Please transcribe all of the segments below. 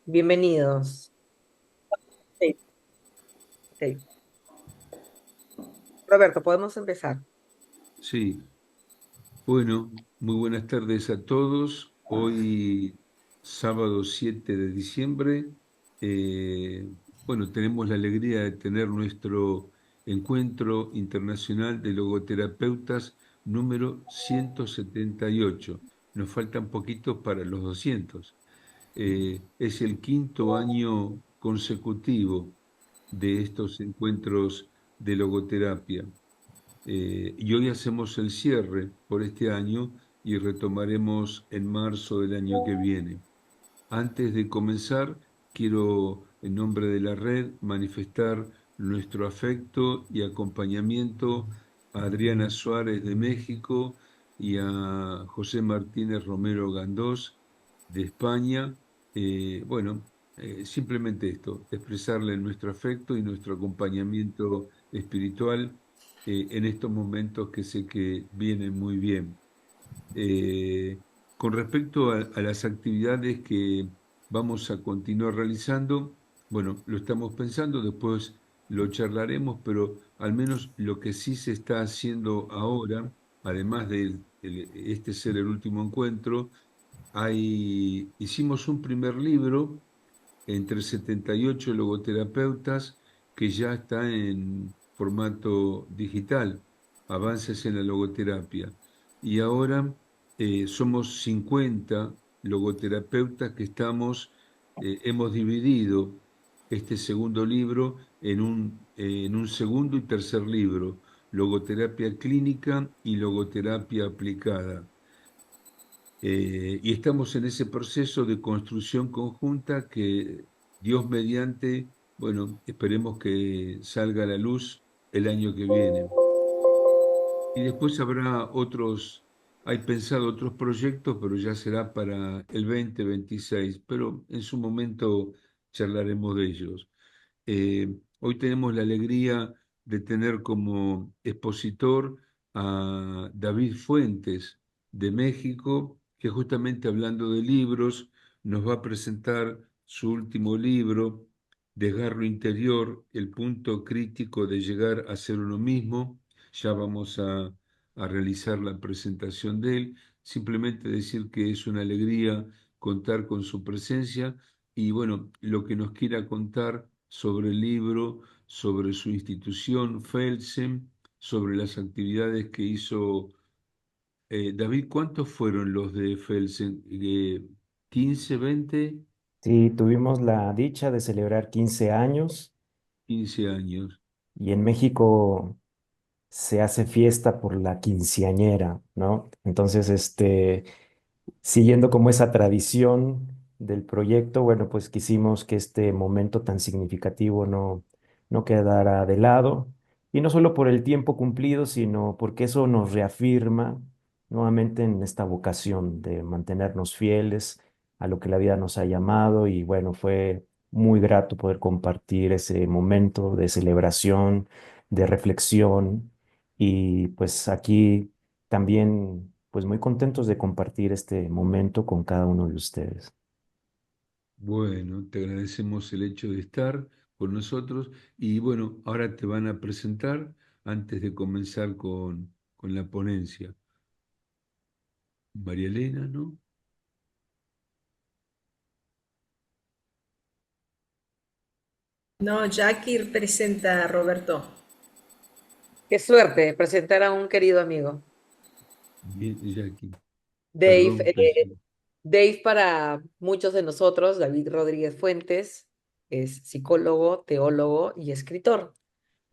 Bienvenidos. Sí, sí. Roberto, podemos empezar. Sí, bueno, muy buenas tardes a todos. Hoy, sábado 7 de diciembre, eh, bueno, tenemos la alegría de tener nuestro encuentro internacional de logoterapeutas número 178. Nos faltan poquitos para los 200. Es el quinto año consecutivo de estos encuentros de logoterapia. Y hoy hacemos el cierre por este año y retomaremos en marzo del año que viene. Antes de comenzar, quiero, en nombre de la red, manifestar nuestro afecto y acompañamiento a Adriana Suárez de México y a José Martínez Romero Gandós de España. Bueno, simplemente esto, expresarle nuestro afecto y nuestro acompañamiento espiritual en estos momentos que sé que vienen muy bien. Eh, con respecto a las actividades que vamos a continuar realizando, bueno, lo estamos pensando, después lo charlaremos, pero al menos lo que sí se está haciendo ahora, además de este ser el último encuentro, hicimos un primer libro entre 78 logoterapeutas que ya está en formato digital, Avances en la Logoterapia. Y ahora somos 50 logoterapeutas que hemos dividido este segundo libro en un segundo y tercer libro, Logoterapia Clínica y Logoterapia Aplicada. Y estamos en ese proceso de construcción conjunta que Dios mediante, bueno, esperemos que salga a la luz el año que viene. Y después habrá hay pensado otros proyectos, pero ya será para el 2026, pero en su momento charlaremos de ellos. Hoy tenemos la alegría de tener como expositor a David Fuentes de México, que justamente hablando de libros, nos va a presentar su último libro, Desgarro Interior, el punto crítico de llegar a ser uno mismo. Ya vamos a realizar la presentación de él. Simplemente decir que es una alegría contar con su presencia y bueno, lo que nos quiera contar sobre el libro, sobre su institución, Felsen, sobre las actividades que hizo. David, ¿cuántos fueron los de Felsen? 15, 20, Sí, tuvimos la dicha de celebrar 15 años 15 años. y en México se hace fiesta por la quinceañera, ¿no? Entonces, siguiendo como esa tradición del proyecto, bueno, pues quisimos que este momento tan significativo no quedara de lado, y no solo por el tiempo cumplido, sino porque eso nos reafirma nuevamente en esta vocación de mantenernos fieles a lo que la vida nos ha llamado, y bueno, fue muy grato poder compartir ese momento de celebración, de reflexión, y pues aquí también, pues muy contentos de compartir este momento con cada uno de ustedes. Bueno, te agradecemos el hecho de estar con nosotros y bueno, ahora te van a presentar antes de comenzar con la ponencia. María Elena, ¿no? No, Jackie presenta a Roberto. Qué suerte presentar a un querido amigo. Bien, Jackie. Dave, Perdón que sí. Dave para muchos de nosotros, David Rodríguez Fuentes, es psicólogo, teólogo y escritor,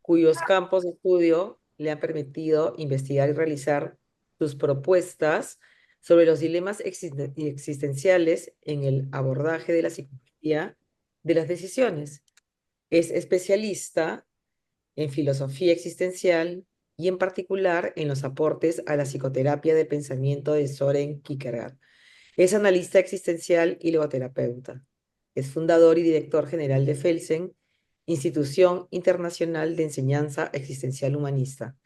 cuyos campos de estudio le han permitido investigar y realizar sus propuestas sobre los dilemas existenciales en el abordaje de la psicología de las decisiones. Es especialista en filosofía existencial y en particular en los aportes a la psicoterapia de pensamiento de Soren Kierkegaard. Es analista existencial y logoterapeuta. Es fundador y director general de Felsen, institución internacional de enseñanza existencial humanista,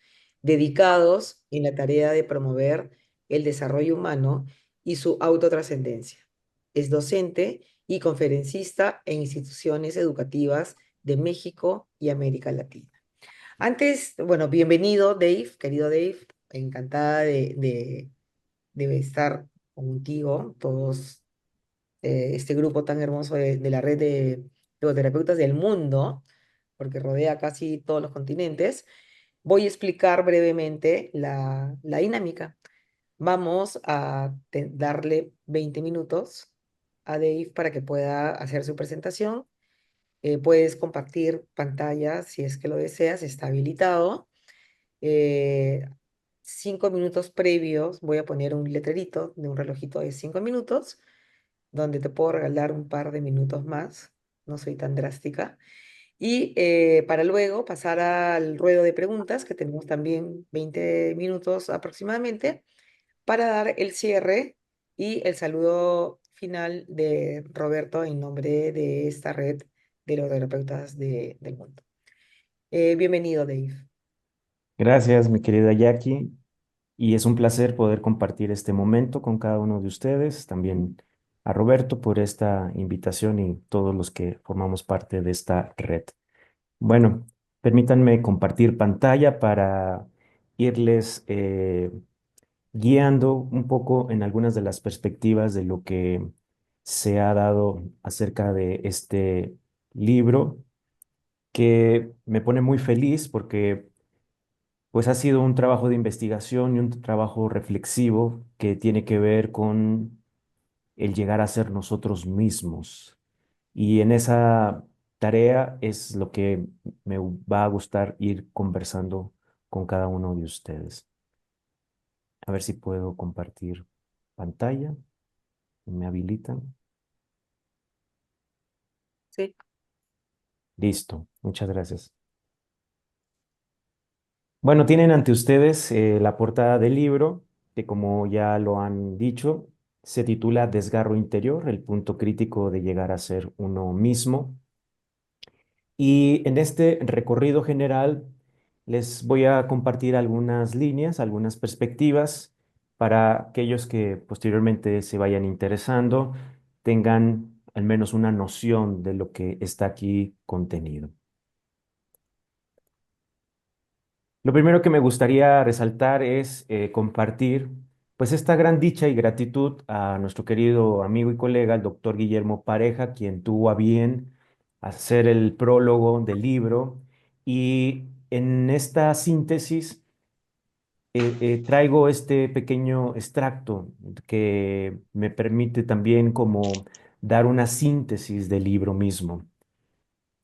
dedicados en la tarea de promover el desarrollo humano y su autotrascendencia. Es docente y conferencista en instituciones educativas de México y América Latina. Antes, bueno, bienvenido Dave, querido Dave, encantada de estar contigo, todos este grupo tan hermoso de la red de logoterapeutas del mundo, porque rodea casi todos los continentes. Voy a explicar brevemente la dinámica. Vamos a darle 20 minutos a Dave para que pueda hacer su presentación. Puedes compartir pantalla si es que lo deseas, está habilitado. Eh, 5 minutos previos, voy a poner un letrerito de un relojito de 5 minutos, donde te puedo regalar un par de minutos más. No soy tan drástica. Y para luego pasar al ruedo de preguntas, que tenemos también 20 minutos aproximadamente, para dar el cierre y el saludo final de Roberto en nombre de esta red de los terapeutas del mundo. Bienvenido, Dave. Gracias, mi querida Jackie. Y es un placer poder compartir este momento con cada uno de ustedes. También a Roberto por esta invitación y todos los que formamos parte de esta red. Bueno, permítanme compartir pantalla para irles guiando un poco en algunas de las perspectivas de lo que se ha dado acerca de este libro, que me pone muy feliz porque pues ha sido un trabajo de investigación y un trabajo reflexivo que tiene que ver con el llegar a ser nosotros mismos. Y en esa tarea es lo que me va a gustar ir conversando con cada uno de ustedes. A ver si puedo compartir pantalla. ¿Me habilitan? Sí. Listo. Muchas gracias. Bueno, tienen ante ustedes la portada del libro, que como ya lo han dicho, se titula Desgarro Interior, el punto crítico de llegar a ser uno mismo. Y en este recorrido general les voy a compartir algunas líneas, algunas perspectivas para aquellos que posteriormente se vayan interesando, tengan al menos una noción de lo que está aquí contenido. Lo primero que me gustaría resaltar es compartir pues esta gran dicha y gratitud a nuestro querido amigo y colega, el doctor Guillermo Pareja, quien tuvo a bien hacer el prólogo del libro. Y en esta síntesis traigo este pequeño extracto que me permite también como dar una síntesis del libro mismo.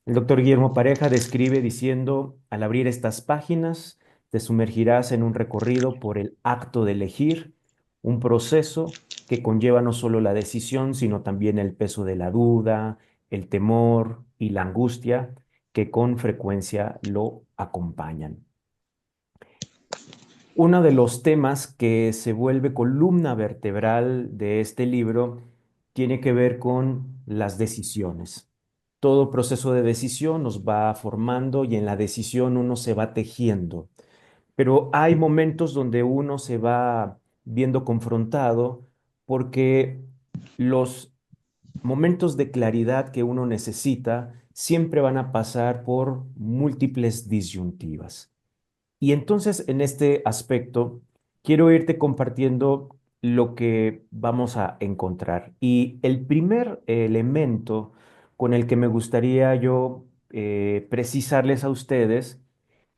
El doctor Guillermo Pareja describe diciendo, al abrir estas páginas, te sumergirás en un recorrido por el acto de elegir, un proceso que conlleva no solo la decisión, sino también el peso de la duda, el temor y la angustia que con frecuencia lo acompañan. Uno de los temas que se vuelve columna vertebral de este libro tiene que ver con las decisiones. Todo proceso de decisión nos va formando y en la decisión uno se va tejiendo, pero hay momentos donde uno se va viendo confrontado porque los momentos de claridad que uno necesita siempre van a pasar por múltiples disyuntivas. Y entonces, en este aspecto, quiero irte compartiendo lo que vamos a encontrar. Y el primer elemento con el que me gustaría yo precisarles a ustedes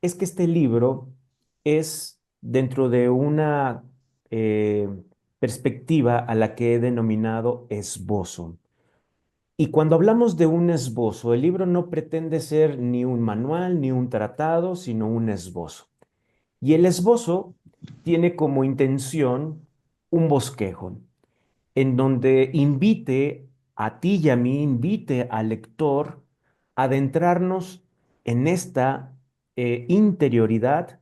es que este libro es dentro de una eh, perspectiva a la que he denominado esbozo. Y cuando hablamos de un esbozo, el libro no pretende ser ni un manual ni un tratado, sino un esbozo. Y el esbozo tiene como intención un bosquejo, en donde invite a ti y a mí, invite al lector a adentrarnos en esta interioridad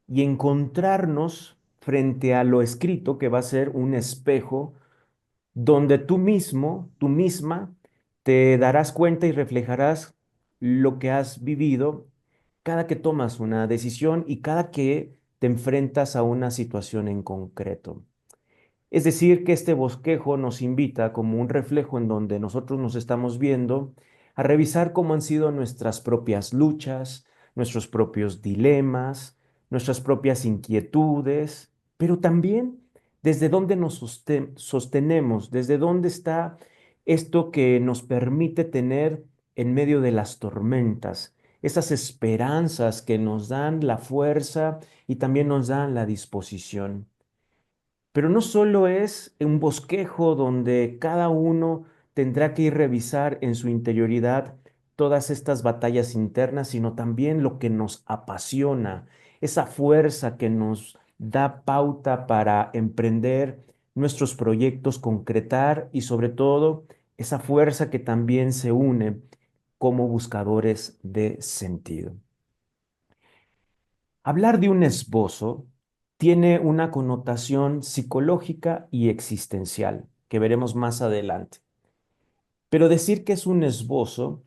y encontrarnos frente a lo escrito, que va a ser un espejo donde tú mismo, tú misma, te darás cuenta y reflejarás lo que has vivido cada que tomas una decisión y cada que te enfrentas a una situación en concreto. Es decir, que este bosquejo nos invita, como un reflejo en donde nosotros nos estamos viendo, a revisar cómo han sido nuestras propias luchas, nuestros propios dilemas, nuestras propias inquietudes, pero también desde dónde nos sostenemos, desde dónde está esto que nos permite tener en medio de las tormentas, esas esperanzas que nos dan la fuerza y también nos dan la disposición. Pero no solo es un bosquejo donde cada uno tendrá que ir revisar en su interioridad todas estas batallas internas, sino también lo que nos apasiona, esa fuerza que nos da pauta para emprender nuestros proyectos, concretar y sobre todo esa fuerza que también se une como buscadores de sentido. Hablar de un esbozo tiene una connotación psicológica y existencial, que veremos más adelante. Pero decir que es un esbozo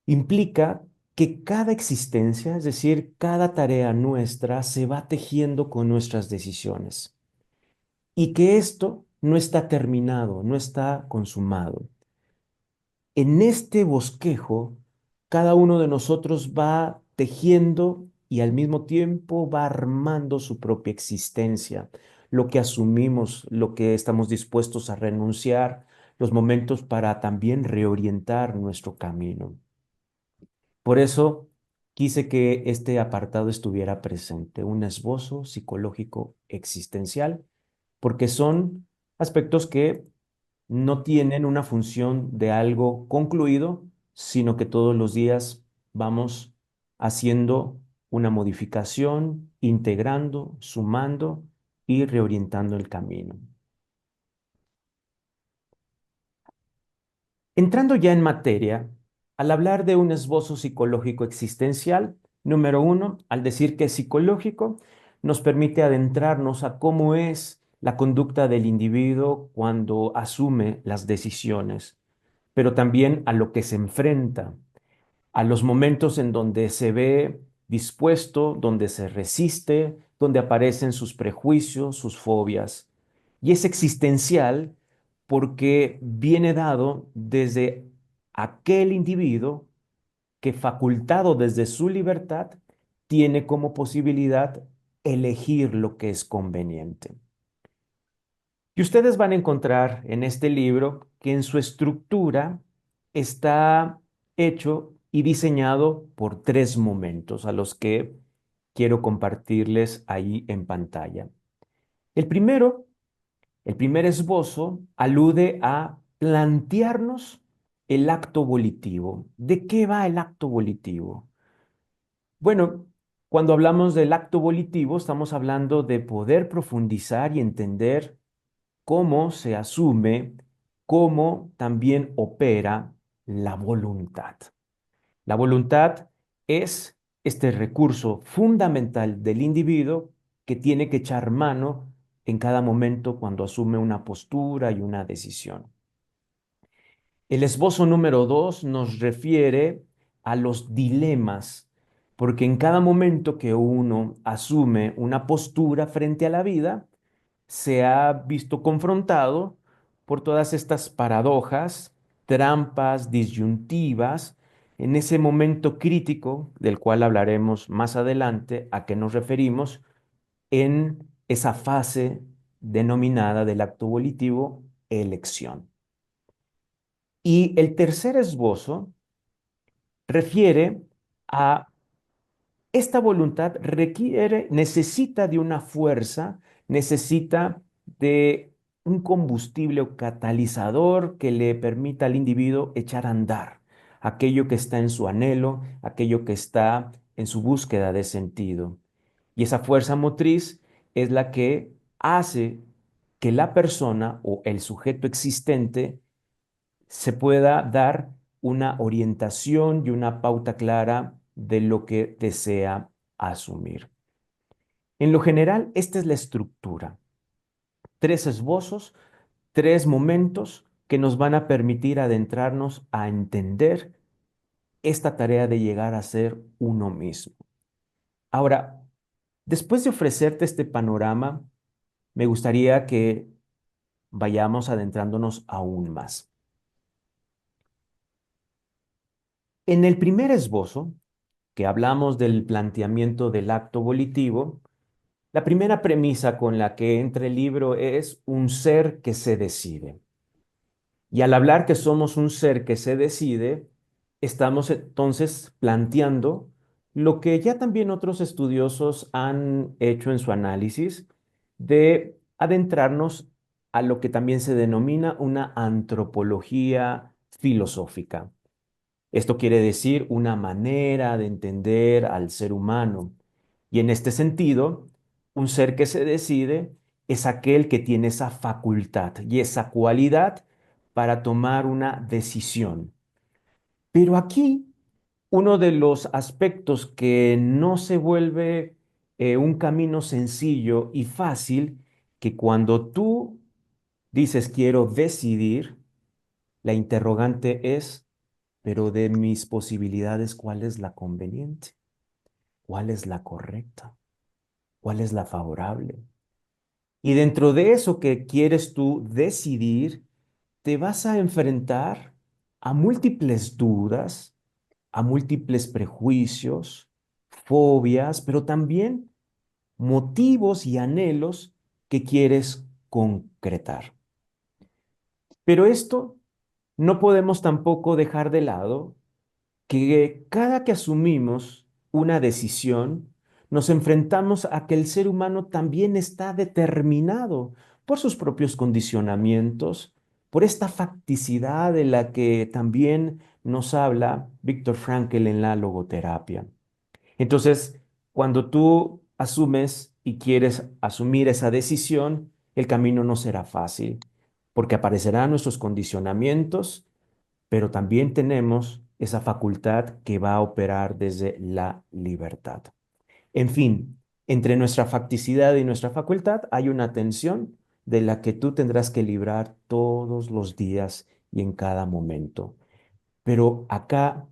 implica que cada existencia, es decir, cada tarea nuestra, se va tejiendo con nuestras decisiones y que esto no está terminado, no está consumado. En este bosquejo, cada uno de nosotros va tejiendo y al mismo tiempo va armando su propia existencia, lo que asumimos, lo que estamos dispuestos a renunciar, los momentos para también reorientar nuestro camino. Por eso quise que este apartado estuviera presente, un esbozo psicológico existencial, porque son aspectos que no tienen una función de algo concluido, sino que todos los días vamos haciendo una modificación, integrando, sumando y reorientando el camino. Entrando ya en materia, al hablar de un esbozo psicológico existencial, número uno, al decir que es psicológico, nos permite adentrarnos a cómo es la conducta del individuo cuando asume las decisiones, pero también a lo que se enfrenta, a los momentos en donde se ve dispuesto, donde se resiste, donde aparecen sus prejuicios, sus fobias. Y es existencial porque viene dado desde aquel individuo que, facultado desde su libertad, tiene como posibilidad elegir lo que es conveniente. Y ustedes van a encontrar en este libro que en su estructura está hecho y diseñado por tres momentos a los que quiero compartirles ahí en pantalla. El primero, el primer esbozo, alude a plantearnos el acto volitivo. ¿De qué va el acto volitivo? Bueno, cuando hablamos del acto volitivo, estamos hablando de poder profundizar y entender cómo se asume, cómo también opera la voluntad. La voluntad es este recurso fundamental del individuo que tiene que echar mano en cada momento cuando asume una postura y una decisión. El esbozo número 2 nos refiere a los dilemas, porque en cada momento que uno asume una postura frente a la vida, se ha visto confrontado por todas estas paradojas, trampas, disyuntivas, en ese momento crítico, del cual hablaremos más adelante, a qué nos referimos, en esa fase denominada del acto volitivo, elección. Y el tercer esbozo refiere a esta voluntad necesita de una fuerza, necesita de un combustible o catalizador que le permita al individuo echar a andar aquello que está en su anhelo, aquello que está en su búsqueda de sentido. Y esa fuerza motriz es la que hace que la persona o el sujeto existente se pueda dar una orientación y una pauta clara de lo que desea asumir. En lo general, esta es la estructura. Tres esbozos, tres momentos que nos van a permitir adentrarnos a entender esta tarea de llegar a ser uno mismo. Ahora, después de ofrecerte este panorama, me gustaría que vayamos adentrándonos aún más. En el primer esbozo, que hablamos del planteamiento del acto volitivo, la primera premisa con la que entra el libro es un ser que se decide. Y al hablar que somos un ser que se decide, estamos entonces planteando lo que ya también otros estudiosos han hecho en su análisis de adentrarnos a lo que también se denomina una antropología filosófica. Esto quiere decir una manera de entender al ser humano. Y en este sentido, un ser que se decide es aquel que tiene esa facultad y esa cualidad para tomar una decisión. Pero aquí, uno de los aspectos que no se vuelve un camino sencillo y fácil, que cuando tú dices quiero decidir, la interrogante es, pero de mis posibilidades, ¿cuál es la conveniente? ¿Cuál es la correcta? ¿Cuál es la favorable? Y dentro de eso que quieres tú decidir, te vas a enfrentar a múltiples dudas, a múltiples prejuicios, fobias, pero también motivos y anhelos que quieres concretar. Pero esto no podemos tampoco dejar de lado que cada que asumimos una decisión, nos enfrentamos a que el ser humano también está determinado por sus propios condicionamientos, por esta facticidad de la que también nos habla Viktor Frankl en la logoterapia. Entonces, cuando tú asumes y quieres asumir esa decisión, el camino no será fácil, porque aparecerán nuestros condicionamientos, pero también tenemos esa facultad que va a operar desde la libertad. En fin, entre nuestra facticidad y nuestra facultad hay una tensión de la que tú tendrás que librar todos los días y en cada momento. Pero acá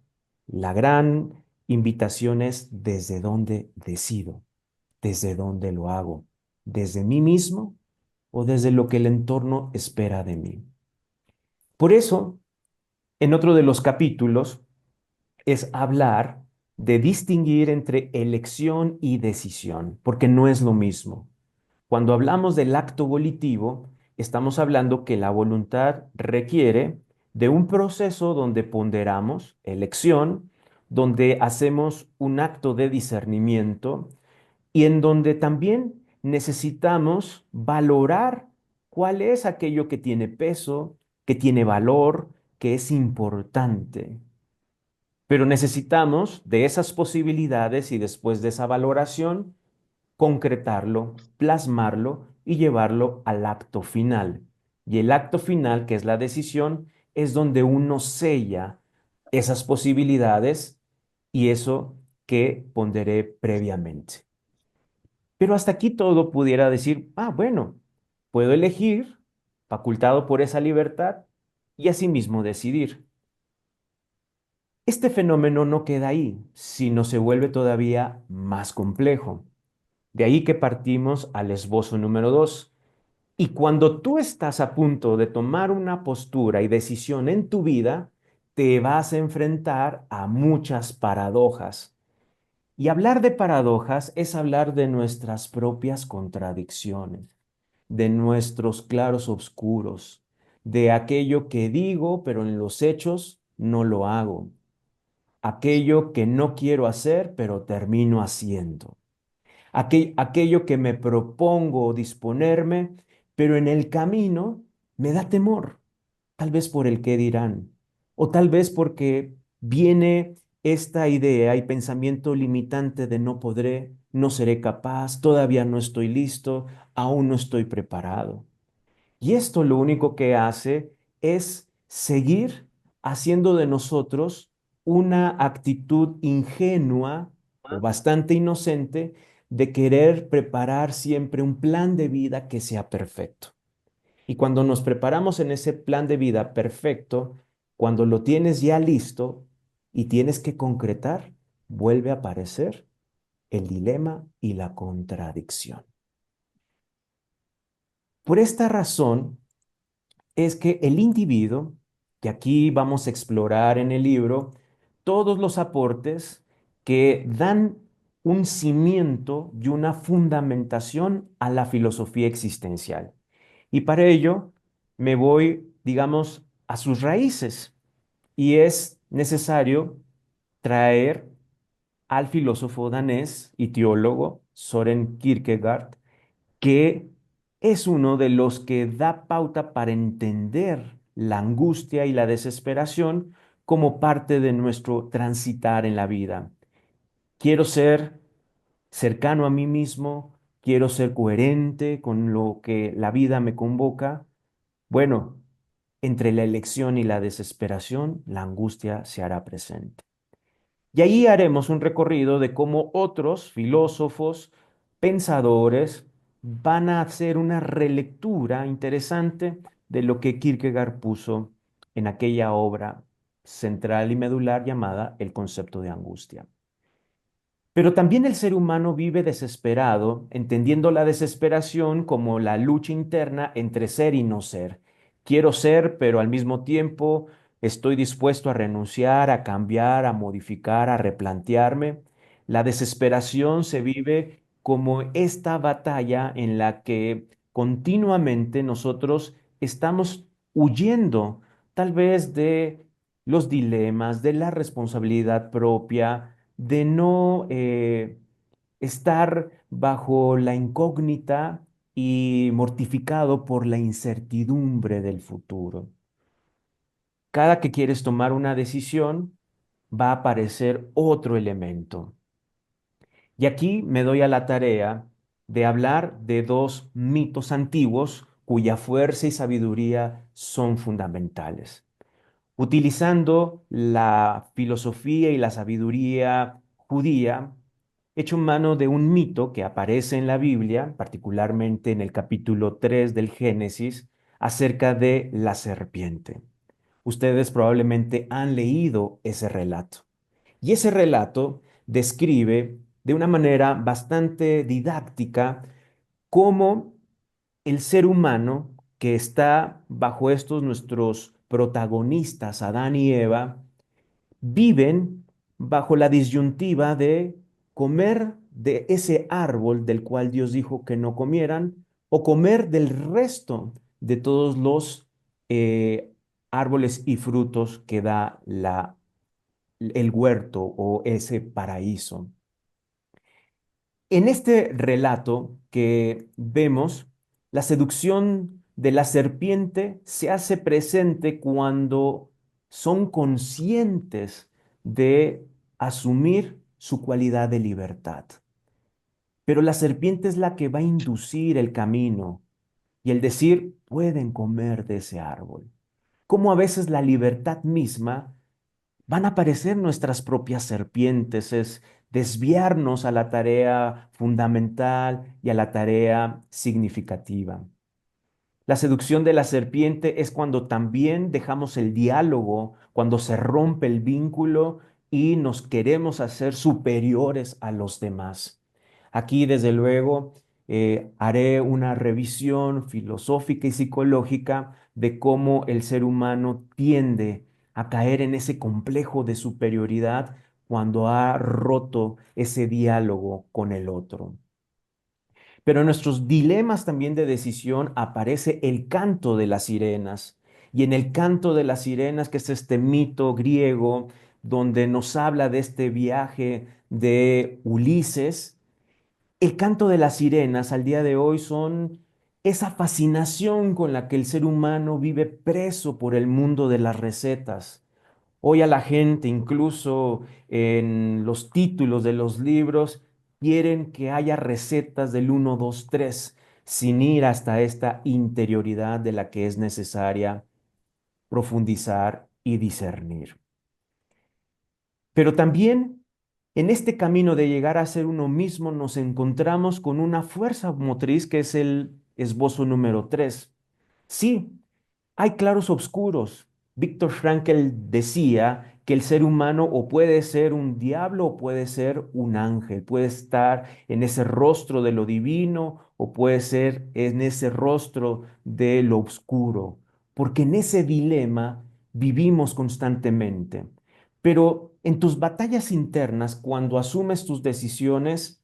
la gran invitación es desde dónde decido, desde dónde lo hago, desde mí mismo o desde lo que el entorno espera de mí. Por eso, en otro de los capítulos, es hablar de distinguir entre elección y decisión, porque no es lo mismo. Cuando hablamos del acto volitivo, estamos hablando que la voluntad requiere de un proceso donde ponderamos elección, donde hacemos un acto de discernimiento y en donde también necesitamos valorar cuál es aquello que tiene peso, que tiene valor, que es importante. Pero necesitamos de esas posibilidades y después de esa valoración, concretarlo, plasmarlo y llevarlo al acto final. Y el acto final, que es la decisión, es donde uno sella esas posibilidades y eso que ponderé previamente. Pero hasta aquí todo pudiera decir, bueno, puedo elegir, facultado por esa libertad, y asimismo decidir. Este fenómeno no queda ahí, sino se vuelve todavía más complejo. De ahí que partimos al esbozo número 2. Y cuando tú estás a punto de tomar una postura y decisión en tu vida, te vas a enfrentar a muchas paradojas. Y hablar de paradojas es hablar de nuestras propias contradicciones, de nuestros claros oscuros, de aquello que digo, pero en los hechos no lo hago, aquello que no quiero hacer, pero termino haciendo, aquello que me propongo disponerme, pero en el camino me da temor, tal vez por el qué dirán, o tal vez porque viene esta idea y pensamiento limitante de no podré, no seré capaz, todavía no estoy listo, aún no estoy preparado. Y esto lo único que hace es seguir haciendo de nosotros una actitud ingenua o bastante inocente de querer preparar siempre un plan de vida que sea perfecto. Y cuando nos preparamos en ese plan de vida perfecto, cuando lo tienes ya listo y tienes que concretar, vuelve a aparecer el dilema y la contradicción. Por esta razón, es que el individuo, que aquí vamos a explorar en el libro, todos los aportes que dan un cimiento y una fundamentación a la filosofía existencial. Y para ello me voy, digamos, a sus raíces. Y es necesario traer al filósofo danés y teólogo Soren Kierkegaard, que es uno de los que da pauta para entender la angustia y la desesperación como parte de nuestro transitar en la vida. Quiero ser cercano a mí mismo, quiero ser coherente con lo que la vida me convoca. Bueno, entre la elección y la desesperación, la angustia se hará presente. Y ahí haremos un recorrido de cómo otros filósofos, pensadores, van a hacer una relectura interesante de lo que Kierkegaard puso en aquella obra central y medular llamada El concepto de angustia. Pero también el ser humano vive desesperado, entendiendo la desesperación como la lucha interna entre ser y no ser. Quiero ser, pero al mismo tiempo estoy dispuesto a renunciar, a cambiar, a modificar, a replantearme. La desesperación se vive como esta batalla en la que continuamente nosotros estamos huyendo, tal vez de los dilemas, de la responsabilidad propia de no estar bajo la incógnita y mortificado por la incertidumbre del futuro. Cada que quieres tomar una decisión, va a aparecer otro elemento. Y aquí me doy a la tarea de hablar de dos mitos antiguos cuya fuerza y sabiduría son fundamentales. Utilizando la filosofía y la sabiduría judía, hecho mano de un mito que aparece en la Biblia, particularmente en el capítulo 3 del Génesis, acerca de la serpiente. Ustedes probablemente han leído ese relato. Y ese relato describe de una manera bastante didáctica cómo el ser humano que está bajo estos nuestros protagonistas, Adán y Eva, viven bajo la disyuntiva de comer de ese árbol del cual Dios dijo que no comieran o comer del resto de todos los árboles y frutos que da el huerto o ese paraíso. En este relato que vemos, la seducción de la serpiente se hace presente cuando son conscientes de asumir su cualidad de libertad. Pero la serpiente es la que va a inducir el camino y el decir, pueden comer de ese árbol. Como a veces la libertad misma van a aparecer nuestras propias serpientes, es desviarnos a la tarea fundamental y a la tarea significativa. La seducción de la serpiente es cuando también dejamos el diálogo, cuando se rompe el vínculo y nos queremos hacer superiores a los demás. Aquí, desde luego, haré una revisión filosófica y psicológica de cómo el ser humano tiende a caer en ese complejo de superioridad cuando ha roto ese diálogo con el otro. Pero en nuestros dilemas también de decisión aparece el canto de las sirenas. Y en el canto de las sirenas, que es este mito griego donde nos habla de este viaje de Ulises, el canto de las sirenas al día de hoy son esa fascinación con la que el ser humano vive preso por el mundo de las recetas. Hoy a la gente, incluso en los títulos de los libros, quieren que haya recetas del 1, 2, 3, sin ir hasta esta interioridad de la que es necesaria profundizar y discernir. Pero también en este camino de llegar a ser uno mismo nos encontramos con una fuerza motriz que es el esbozo número 3. Sí, hay claros oscuros. Víctor Frankl decía que el ser humano o puede ser un diablo o puede ser un ángel, puede estar en ese rostro de lo divino o puede ser en ese rostro de lo oscuro. porque en ese dilema vivimos constantemente. Pero en tus batallas internas, cuando asumes tus decisiones,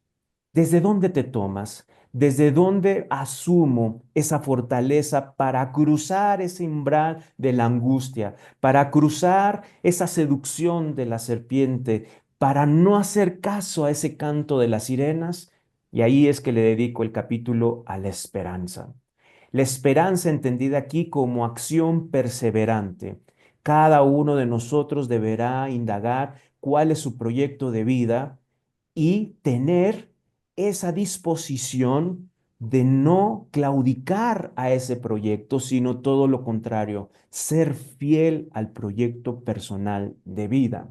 ¿desde dónde te tomas? ¿Desde dónde asumo esa fortaleza para cruzar ese umbral de la angustia, para cruzar esa seducción de la serpiente, para no hacer caso a ese canto de las sirenas? Y ahí es que le dedico el capítulo a la esperanza. La esperanza entendida aquí como acción perseverante. Cada uno de nosotros deberá indagar cuál es su proyecto de vida y tener esa disposición de no claudicar a ese proyecto, sino todo lo contrario, ser fiel al proyecto personal de vida.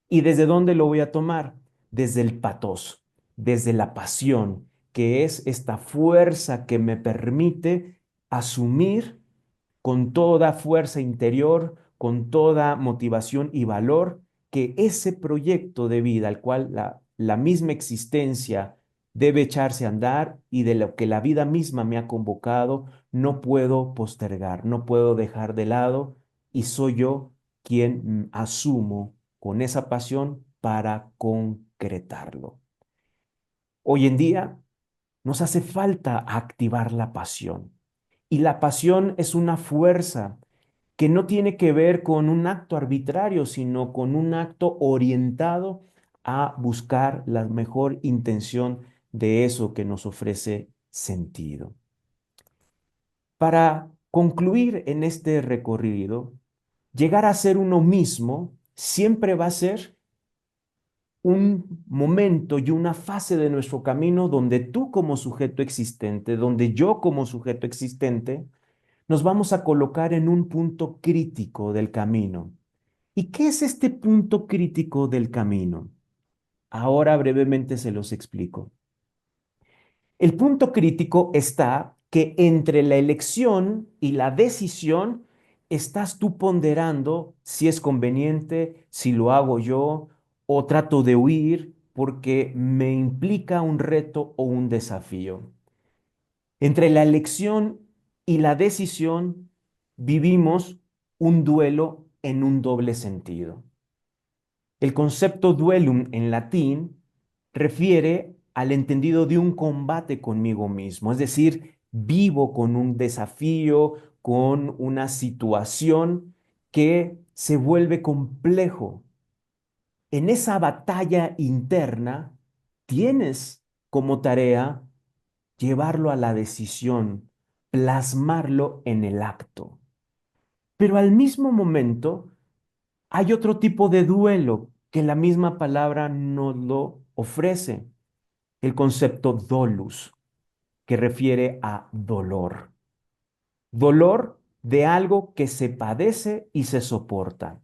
¿Y desde dónde lo voy a tomar? Desde el patos, desde la pasión, que es esta fuerza que me permite asumir con toda fuerza interior, con toda motivación y valor, que ese proyecto de vida al cual la misma existencia debe echarse a andar y de lo que la vida misma me ha convocado, no puedo postergar, no puedo dejar de lado y soy yo quien asumo con esa pasión para concretarlo. Hoy en día nos hace falta activar la pasión. Y la pasión es una fuerza que no tiene que ver con un acto arbitrario, sino con un acto orientado a buscar la mejor intención de eso que nos ofrece sentido. Para concluir en este recorrido, llegar a ser uno mismo siempre va a ser un momento y una fase de nuestro camino donde tú como sujeto existente, donde yo como sujeto existente, nos vamos a colocar en un punto crítico del camino. ¿Y qué es este punto crítico del camino? Ahora brevemente se los explico. El punto crítico está que entre la elección y la decisión estás tú ponderando si es conveniente, si lo hago yo o trato de huir porque me implica un reto o un desafío. Entre la elección y la decisión vivimos un duelo en un doble sentido. El concepto duelum en latín refiere al entendido de un combate conmigo mismo, es decir, vivo con un desafío, con una situación que se vuelve complejo. En esa batalla interna tienes como tarea llevarlo a la decisión, plasmarlo en el acto. Pero al mismo momento hay otro tipo de duelo que la misma palabra nos lo ofrece, el concepto dolus, que refiere a dolor. Dolor de algo que se padece y se soporta.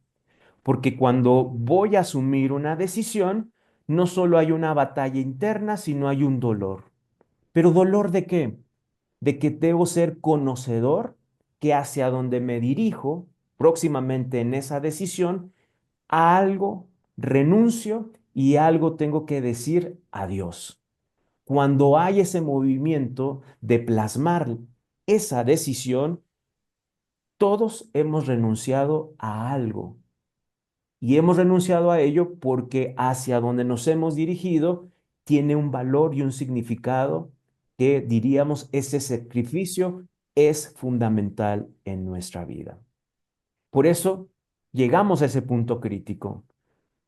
Porque cuando voy a asumir una decisión, no solo hay una batalla interna, sino hay un dolor. ¿Pero dolor de qué? De que debo ser conocedor que hacia donde me dirijo próximamente en esa decisión, a algo renuncio y algo tengo que decir adiós. Cuando hay ese movimiento de plasmar esa decisión, todos hemos renunciado a algo y hemos renunciado a ello porque hacia donde nos hemos dirigido tiene un valor y un significado que diríamos ese sacrificio es fundamental en nuestra vida. Por eso llegamos a ese punto crítico,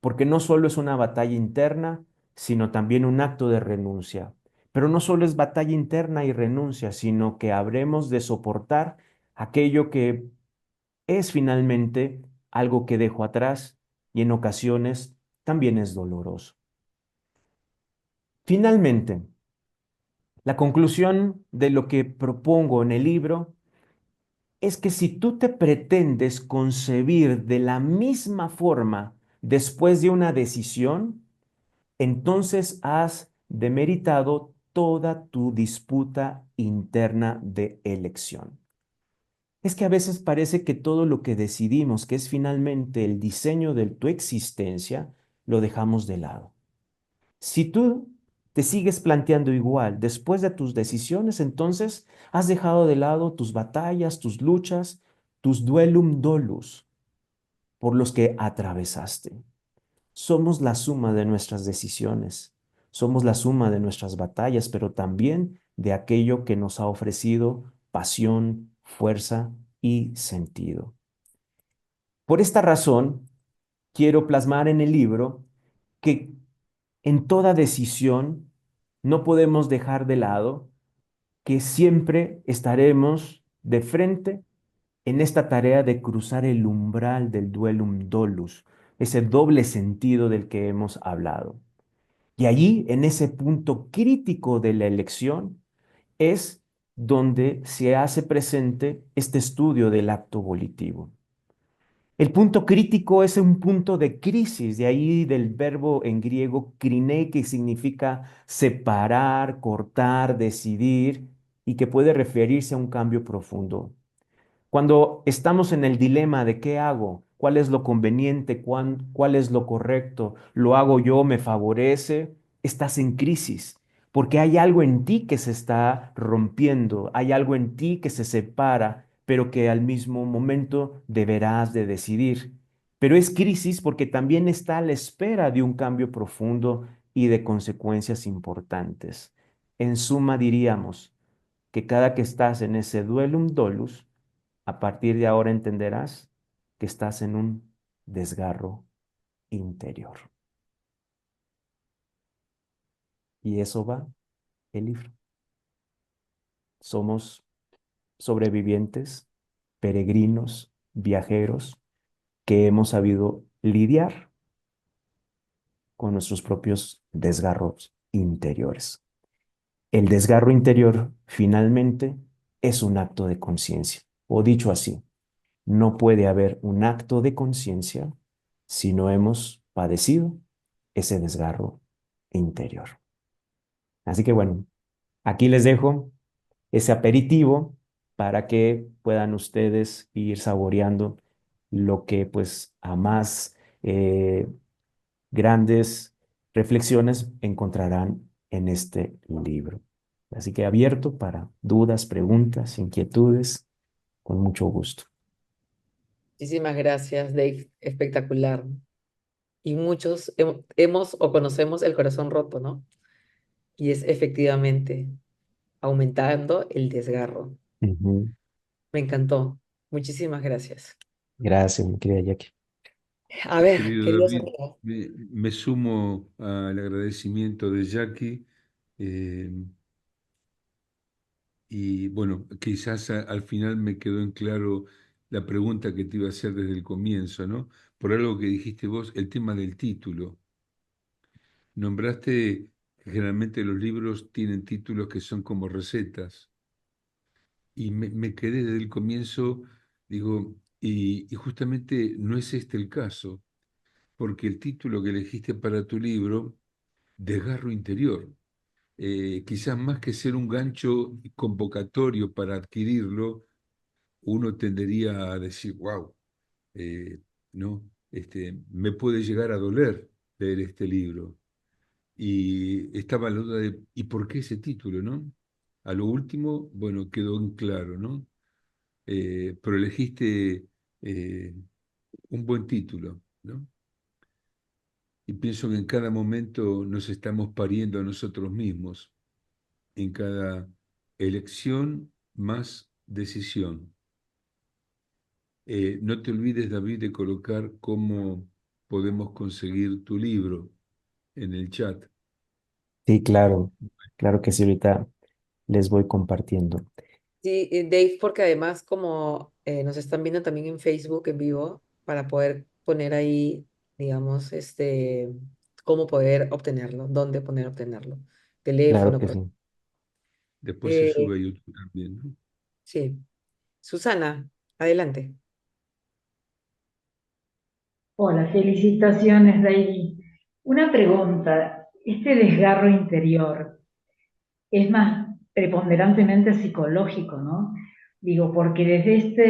porque no solo es una batalla interna, sino también un acto de renuncia. Pero no solo es batalla interna y renuncia, sino que habremos de soportar aquello que es finalmente algo que dejo atrás y en ocasiones también es doloroso. Finalmente, la conclusión de lo que propongo en el libro es que si tú te pretendes concebir de la misma forma después de una decisión, entonces has demeritado toda tu disputa interna de elección. Es que a veces parece que todo lo que decidimos, que es finalmente el diseño de tu existencia, lo dejamos de lado. Si tú te sigues planteando igual después de tus decisiones, entonces has dejado de lado tus batallas, tus luchas, tus duelum dolus, por los que atravesaste. Somos la suma de nuestras decisiones, somos la suma de nuestras batallas, pero también de aquello que nos ha ofrecido pasión, fuerza y sentido. Por esta razón, quiero plasmar en el libro que en toda decisión no podemos dejar de lado que siempre estaremos de frente en esta tarea de cruzar el umbral del duelum dolus, ese doble sentido del que hemos hablado. Y allí, en ese punto crítico de la elección, es donde se hace presente este estudio del acto volitivo. El punto crítico es un punto de crisis, de ahí del verbo en griego krine, que significa separar, cortar, decidir, y que puede referirse a un cambio profundo. Cuando estamos en el dilema de qué hago, cuál es lo conveniente, cuál es lo correcto, lo hago yo, me favorece, estás en crisis, porque hay algo en ti que se está rompiendo, hay algo en ti que se separa, pero que al mismo momento deberás de decidir. Pero es crisis porque también está a la espera de un cambio profundo y de consecuencias importantes. En suma, diríamos que cada que estás en ese duelum dolus, a partir de ahora entenderás que estás en un desgarro interior. Y eso va el libro. Somos sobrevivientes, peregrinos, viajeros, que hemos sabido lidiar con nuestros propios desgarros interiores. El desgarro interior, finalmente, es un acto de conciencia. O dicho así, no puede haber un acto de conciencia si no hemos padecido ese desgarro interior. Así que bueno, aquí les dejo ese aperitivo para que puedan ustedes ir saboreando lo que pues a más grandes reflexiones encontrarán en este libro. Así que abierto para dudas, preguntas, inquietudes, con mucho gusto. Muchísimas gracias, Dave. Espectacular. Y muchos hemos o conocemos el corazón roto, ¿no? Y es efectivamente aumentando el desgarro. Ujú. Me encantó. Muchísimas gracias. Gracias, mi querida Jackie. A ver, Querido queridos David, amigos. me sumo al agradecimiento de Jackie. eh, y bueno, quizás al final me quedó en claro la pregunta que te iba a hacer desde el comienzo, ¿no? Por algo que dijiste vos, el tema del título. Nombraste que generalmente los libros tienen títulos que son como recetas. Y me quedé desde el comienzo, digo, y justamente no es este el caso, porque el título que elegiste para tu libro, Desgarro Interior, quizás más que ser un gancho convocatorio para adquirirlo, uno tendería a decir, wow, ¿no? Me puede llegar a doler leer este libro. Y estaba la duda de, ¿y por qué ese título, no? A lo último, bueno, quedó en claro, ¿no? Pero elegiste un buen título, ¿no? Y pienso que en cada momento nos estamos pariendo a nosotros mismos, en cada elección más decisión. No te olvides, David, de colocar cómo podemos conseguir tu libro en el chat. Sí, claro, claro que sí, ahorita les voy compartiendo. Sí, Dave, porque además como nos están viendo también en Facebook en vivo, para poder poner ahí, digamos, cómo poder obtenerlo, dónde poder obtenerlo. Claro Teléfono, que por... sí. Después se Eh, sube a YouTube también, ¿no? sí. Susana, adelante. Hola, felicitaciones, Daily. Una pregunta, ¿este desgarro interior es más preponderantemente psicológico, no? Digo, porque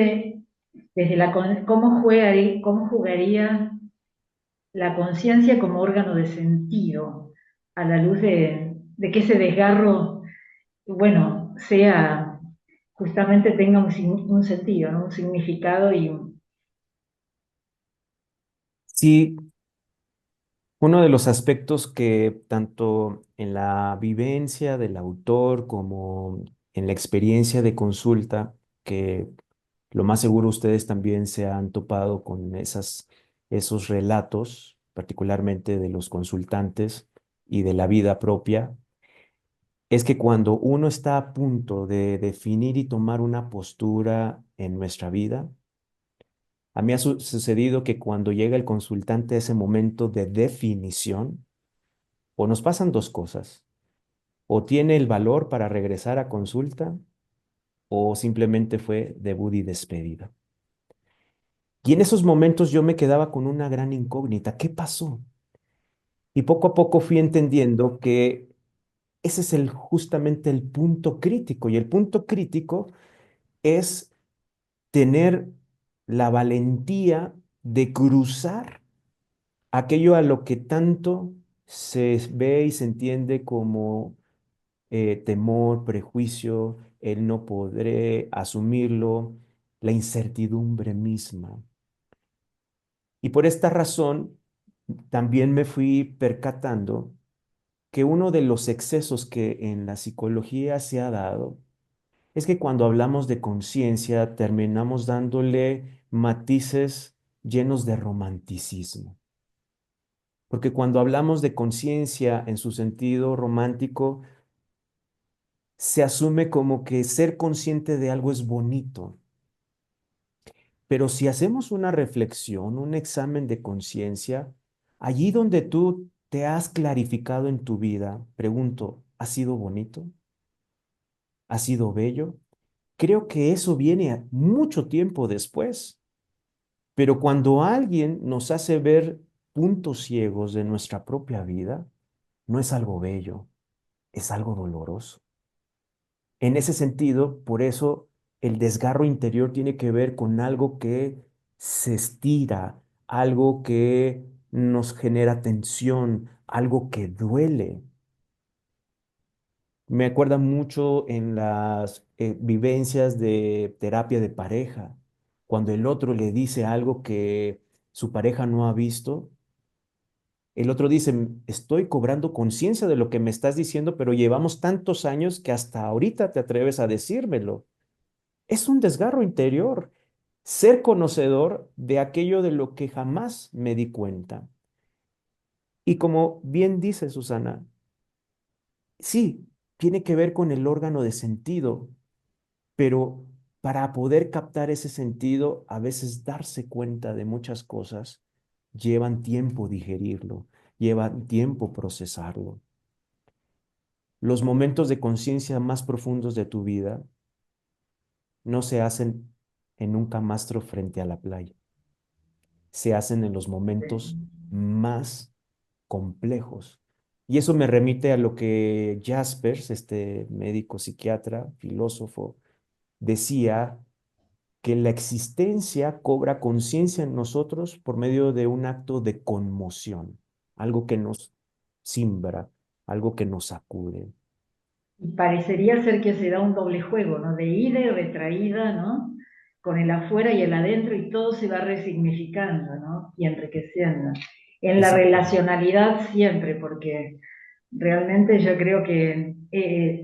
¿cómo jugaría la conciencia como órgano de sentido a la luz de que ese desgarro, bueno, sea justamente tenga un sentido, ¿no? Un significado y Sí, uno de los aspectos que tanto en la vivencia del autor como en la experiencia de consulta, que lo más seguro ustedes también se han topado con esos relatos, particularmente de los consultantes y de la vida propia, es que cuando uno está a punto de definir y tomar una postura en nuestra vida, a mí ha sucedido que cuando llega el consultante a ese momento de definición, o nos pasan dos cosas, o tiene el valor para regresar a consulta, o simplemente fue debut y despedida. Y en esos momentos yo me quedaba con una gran incógnita. ¿Qué pasó? Y poco a poco fui entendiendo que ese es justamente el punto crítico. Y el punto crítico es tener la valentía de cruzar aquello a lo que tanto se ve y se entiende como temor, prejuicio, el no podré asumirlo, la incertidumbre misma. Y por esta razón, también me fui percatando que uno de los excesos que en la psicología se ha dado es que cuando hablamos de conciencia terminamos dándole matices llenos de romanticismo. Porque cuando hablamos de conciencia en su sentido romántico, se asume como que ser consciente de algo es bonito. Pero si hacemos una reflexión, un examen de conciencia, allí donde tú te has clarificado en tu vida, pregunto, ¿ha sido bonito? ¿Ha sido bello? Creo que eso viene mucho tiempo después. Pero cuando alguien nos hace ver puntos ciegos de nuestra propia vida, no es algo bello, es algo doloroso. En ese sentido, por eso el desgarro interior tiene que ver con algo que se estira, algo que nos genera tensión, algo que duele. Me acuerda mucho en las vivencias de terapia de pareja, cuando el otro le dice algo que su pareja no ha visto. El otro dice, estoy cobrando conciencia de lo que me estás diciendo, pero llevamos tantos años que hasta ahorita te atreves a decírmelo. Es un desgarro interior, ser conocedor de aquello de lo que jamás me di cuenta. Y como bien dice Susana, sí, tiene que ver con el órgano de sentido, pero para poder captar ese sentido, a veces darse cuenta de muchas cosas, llevan tiempo digerirlo, llevan tiempo procesarlo. Los momentos de conciencia más profundos de tu vida no se hacen en un camastro frente a la playa, se hacen en los momentos más complejos. Y eso me remite a lo que Jaspers, este médico psiquiatra, filósofo, decía que la existencia cobra conciencia en nosotros por medio de un acto de conmoción, algo que nos simbra, algo que nos sacude. y parecería ser que se da un doble juego, ¿no? De ida y retraída, ¿no? Con el afuera y el adentro y todo se va resignificando, ¿no? Y enriqueciendo. En la Exactamente. relacionalidad siempre, porque realmente yo creo que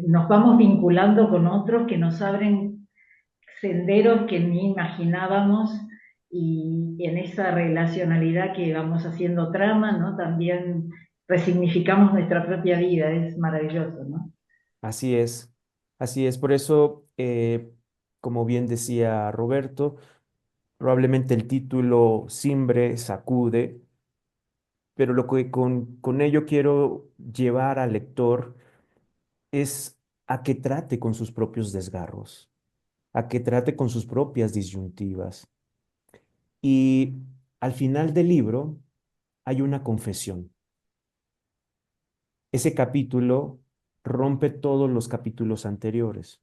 nos vamos vinculando con otros que nos abren senderos que ni imaginábamos y en esa relacionalidad que vamos haciendo trama, ¿no? También resignificamos nuestra propia vida, es maravilloso, ¿no? Así es, así es. Por eso, como bien decía Roberto, probablemente el título Simbre sacude, pero lo que con ello quiero llevar al lector es a que trate con sus propios desgarros, a que trate con sus propias disyuntivas. Y al final del libro hay una confesión. Ese capítulo rompe todos los capítulos anteriores,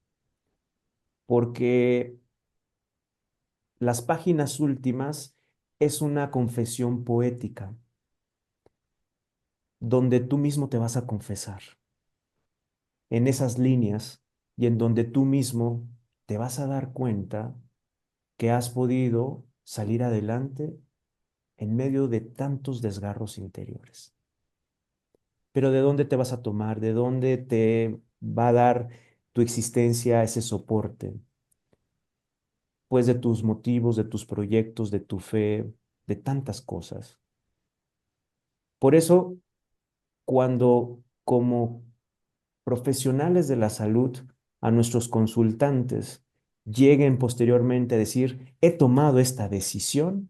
porque las páginas últimas es una confesión poética, donde tú mismo te vas a confesar en esas líneas y en donde tú mismo te vas a dar cuenta que has podido salir adelante en medio de tantos desgarros interiores. Pero ¿de dónde te vas a tomar? ¿De dónde te va a dar tu existencia ese soporte? Pues de tus motivos, de tus proyectos, de tu fe, de tantas cosas. Por eso, cuando como profesionales de la salud a nuestros consultantes lleguen posteriormente a decir, he tomado esta decisión,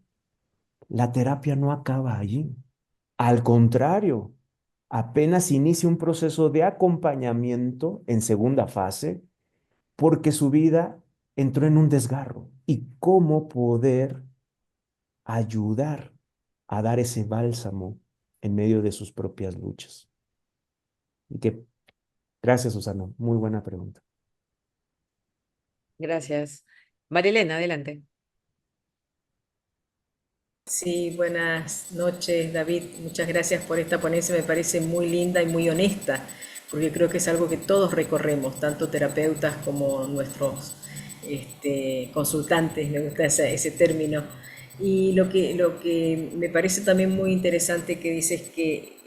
la terapia no acaba allí. Al contrario, apenas inicia un proceso de acompañamiento en segunda fase porque su vida entró en un desgarro y cómo poder ayudar a dar ese bálsamo en medio de sus propias luchas. Y que, gracias, Susana, muy buena pregunta. Gracias. Marilena, adelante. Sí, buenas noches, David. Muchas gracias por esta ponencia. Me parece muy linda y muy honesta, porque creo que es algo que todos recorremos, tanto terapeutas como nuestros consultantes. Me gusta ese término. Y lo que me parece también muy interesante que dices que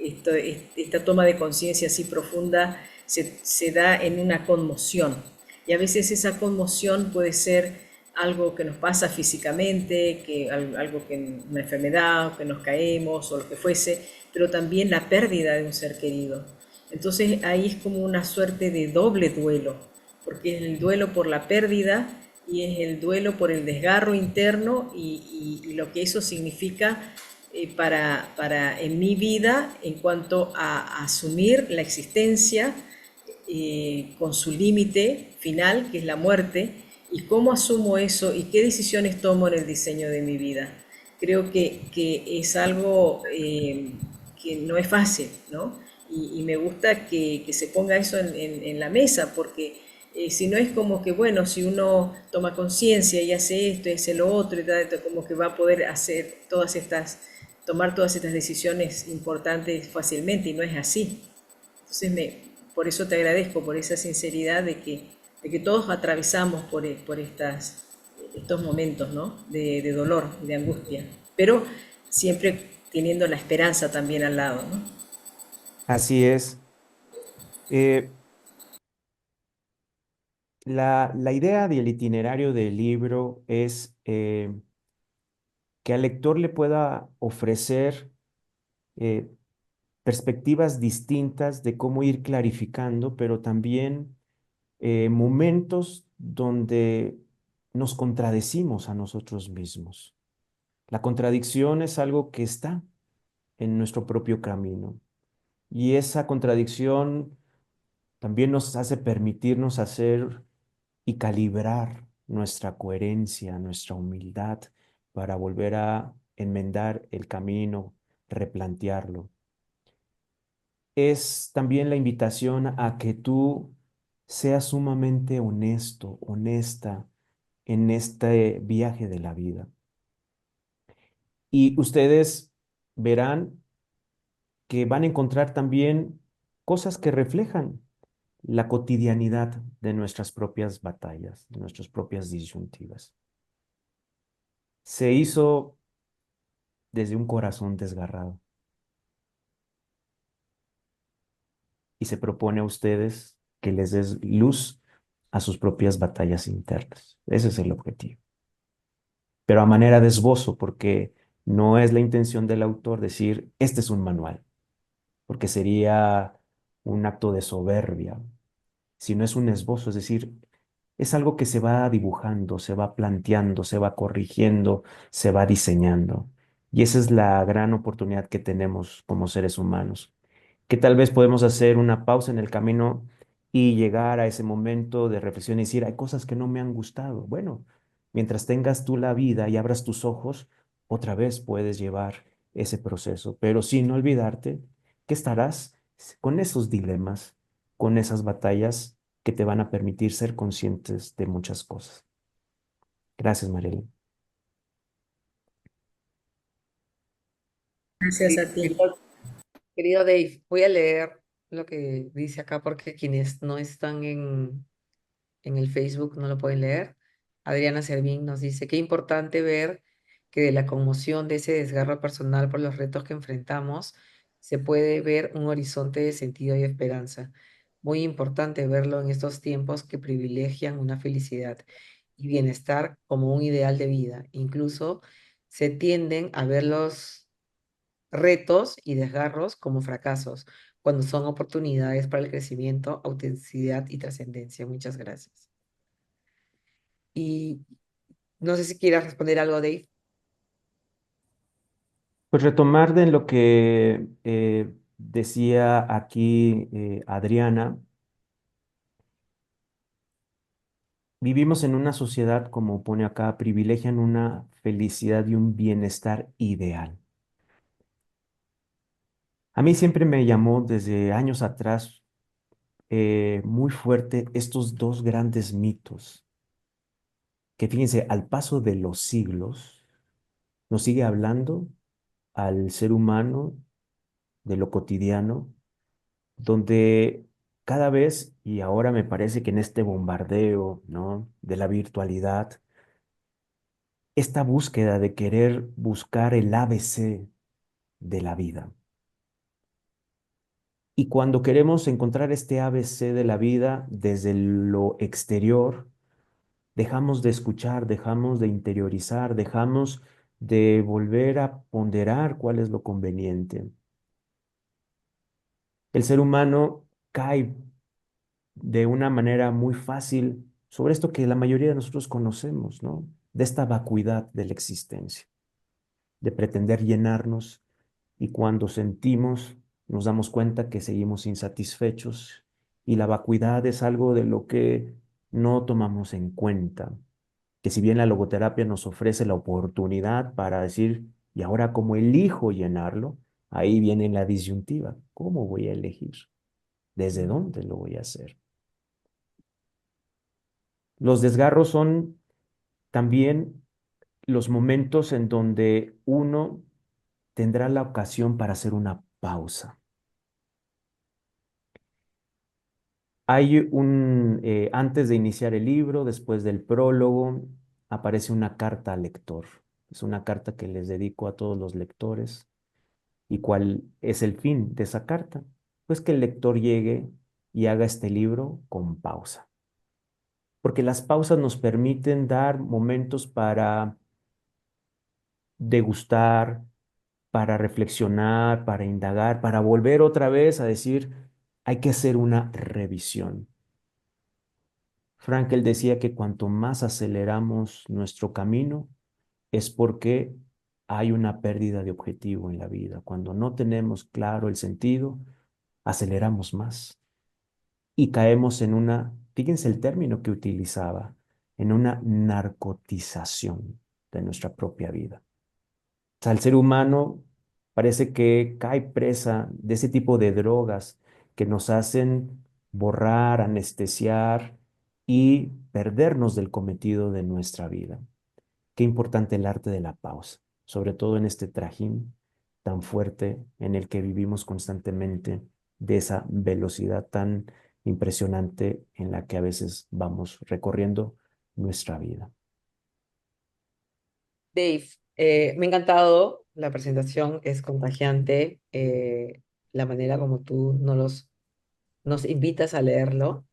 esta toma de conciencia así profunda se da en una conmoción. Y a veces esa conmoción puede ser algo que nos pasa físicamente, algo que una enfermedad, o que nos caemos o lo que fuese, pero también la pérdida de un ser querido. Entonces ahí es como una suerte de doble duelo, porque es el duelo por la pérdida y es el duelo por el desgarro interno y lo que eso significa en mi vida en cuanto a asumir la existencia con su límite final, que es la muerte, y cómo asumo eso y qué decisiones tomo en el diseño de mi vida. Creo que es algo que no es fácil, ¿no? Y me gusta que se ponga eso en la mesa, porque si no es como que, bueno, si uno toma conciencia y hace esto y hace lo otro, y tal, como que va a poder hacer tomar todas estas decisiones importantes fácilmente, y no es así. Entonces, por eso te agradezco, por esa sinceridad de que todos atravesamos por estos momentos, ¿no? De dolor, de angustia, pero siempre teniendo la esperanza también al lado, ¿no? Así es. Eh, la idea del itinerario del libro es que al lector le pueda ofrecer eh, perspectivas distintas de cómo ir clarificando, pero también momentos donde nos contradecimos a nosotros mismos. La contradicción es algo que está en nuestro propio camino y esa contradicción también nos hace permitirnos hacer y calibrar nuestra coherencia, nuestra humildad para volver a enmendar el camino, replantearlo. Es también la invitación a que tú seas sumamente honesto, honesta en este viaje de la vida. Y ustedes verán que van a encontrar también cosas que reflejan la cotidianidad de nuestras propias batallas, de nuestras propias disyuntivas. Se hizo desde un corazón desgarrado y se propone a ustedes que les des luz a sus propias batallas internas. Ese es el objetivo. Pero a manera de esbozo, porque no es la intención del autor decir, este es un manual, porque sería un acto de soberbia, sino es un esbozo, es decir, es algo que se va dibujando, se va planteando, se va corrigiendo, se va diseñando. Y esa es la gran oportunidad que tenemos como seres humanos, que tal vez podemos hacer una pausa en el camino y llegar a ese momento de reflexión y decir, hay cosas que no me han gustado. Bueno, mientras tengas tú la vida y abras tus ojos, otra vez puedes llevar ese proceso, pero sin olvidarte que estarás con esos dilemas, con esas batallas que te van a permitir ser conscientes de muchas cosas. Gracias, Mariela. Gracias a ti. Querido Dave, voy a leer lo que dice acá porque quienes no están en el Facebook, no lo pueden leer. Adriana Servín nos dice, qué importante ver que de la conmoción de ese desgarro personal por los retos que enfrentamos, se puede ver un horizonte de sentido y esperanza. Muy importante verlo en estos tiempos que privilegian una felicidad y bienestar como un ideal de vida. Incluso se tienden a ver los retos y desgarros como fracasos, cuando son oportunidades para el crecimiento, autenticidad y trascendencia. Muchas gracias. Y no sé si quieras responder algo, Dave. Pues retomar de lo que decía aquí Adriana, vivimos en una sociedad, como pone acá, privilegian una felicidad y un bienestar ideal. A mí siempre me llamó desde años atrás muy fuerte estos dos grandes mitos, que fíjense, al paso de los siglos, nos sigue hablando al ser humano de lo cotidiano, donde cada vez, y ahora me parece que en este bombardeo, ¿no? De la virtualidad, esta búsqueda de querer buscar el ABC de la vida. Y cuando queremos encontrar este ABC de la vida desde lo exterior, dejamos de escuchar, dejamos de interiorizar, dejamos de volver a ponderar cuál es lo conveniente. El ser humano cae de una manera muy fácil sobre esto que la mayoría de nosotros conocemos, ¿no? De esta vacuidad de la existencia, de pretender llenarnos y cuando sentimos, nos damos cuenta que seguimos insatisfechos y la vacuidad es algo de lo que no tomamos en cuenta, que si bien la logoterapia nos ofrece la oportunidad para decir, ¿y ahora cómo elijo llenarlo? Ahí viene la disyuntiva, ¿cómo voy a elegir? ¿Desde dónde lo voy a hacer? Los desgarros son también los momentos en donde uno tendrá la ocasión para hacer una pausa. Hay antes de iniciar el libro, después del prólogo, aparece una carta al lector. Es una carta que les dedico a todos los lectores. ¿Y cuál es el fin de esa carta? Pues que el lector llegue y haga este libro con pausa. Porque las pausas nos permiten dar momentos para degustar, para reflexionar, para indagar, para volver otra vez a decir, hay que hacer una revisión. Frankel decía que cuanto más aceleramos nuestro camino es porque hay una pérdida de objetivo en la vida. Cuando no tenemos claro el sentido, aceleramos más y caemos en una, fíjense el término que utilizaba, en una narcotización de nuestra propia vida. O sea, el ser humano parece que cae presa de ese tipo de drogas que nos hacen borrar, anestesiar y perdernos del cometido de nuestra vida. Qué importante el arte de la pausa, sobre todo en este trajín tan fuerte en el que vivimos constantemente, de esa velocidad tan impresionante en la que a veces vamos recorriendo nuestra vida. Dave, me ha encantado la presentación, es contagiante, la manera como tú nos invitas a leerlo.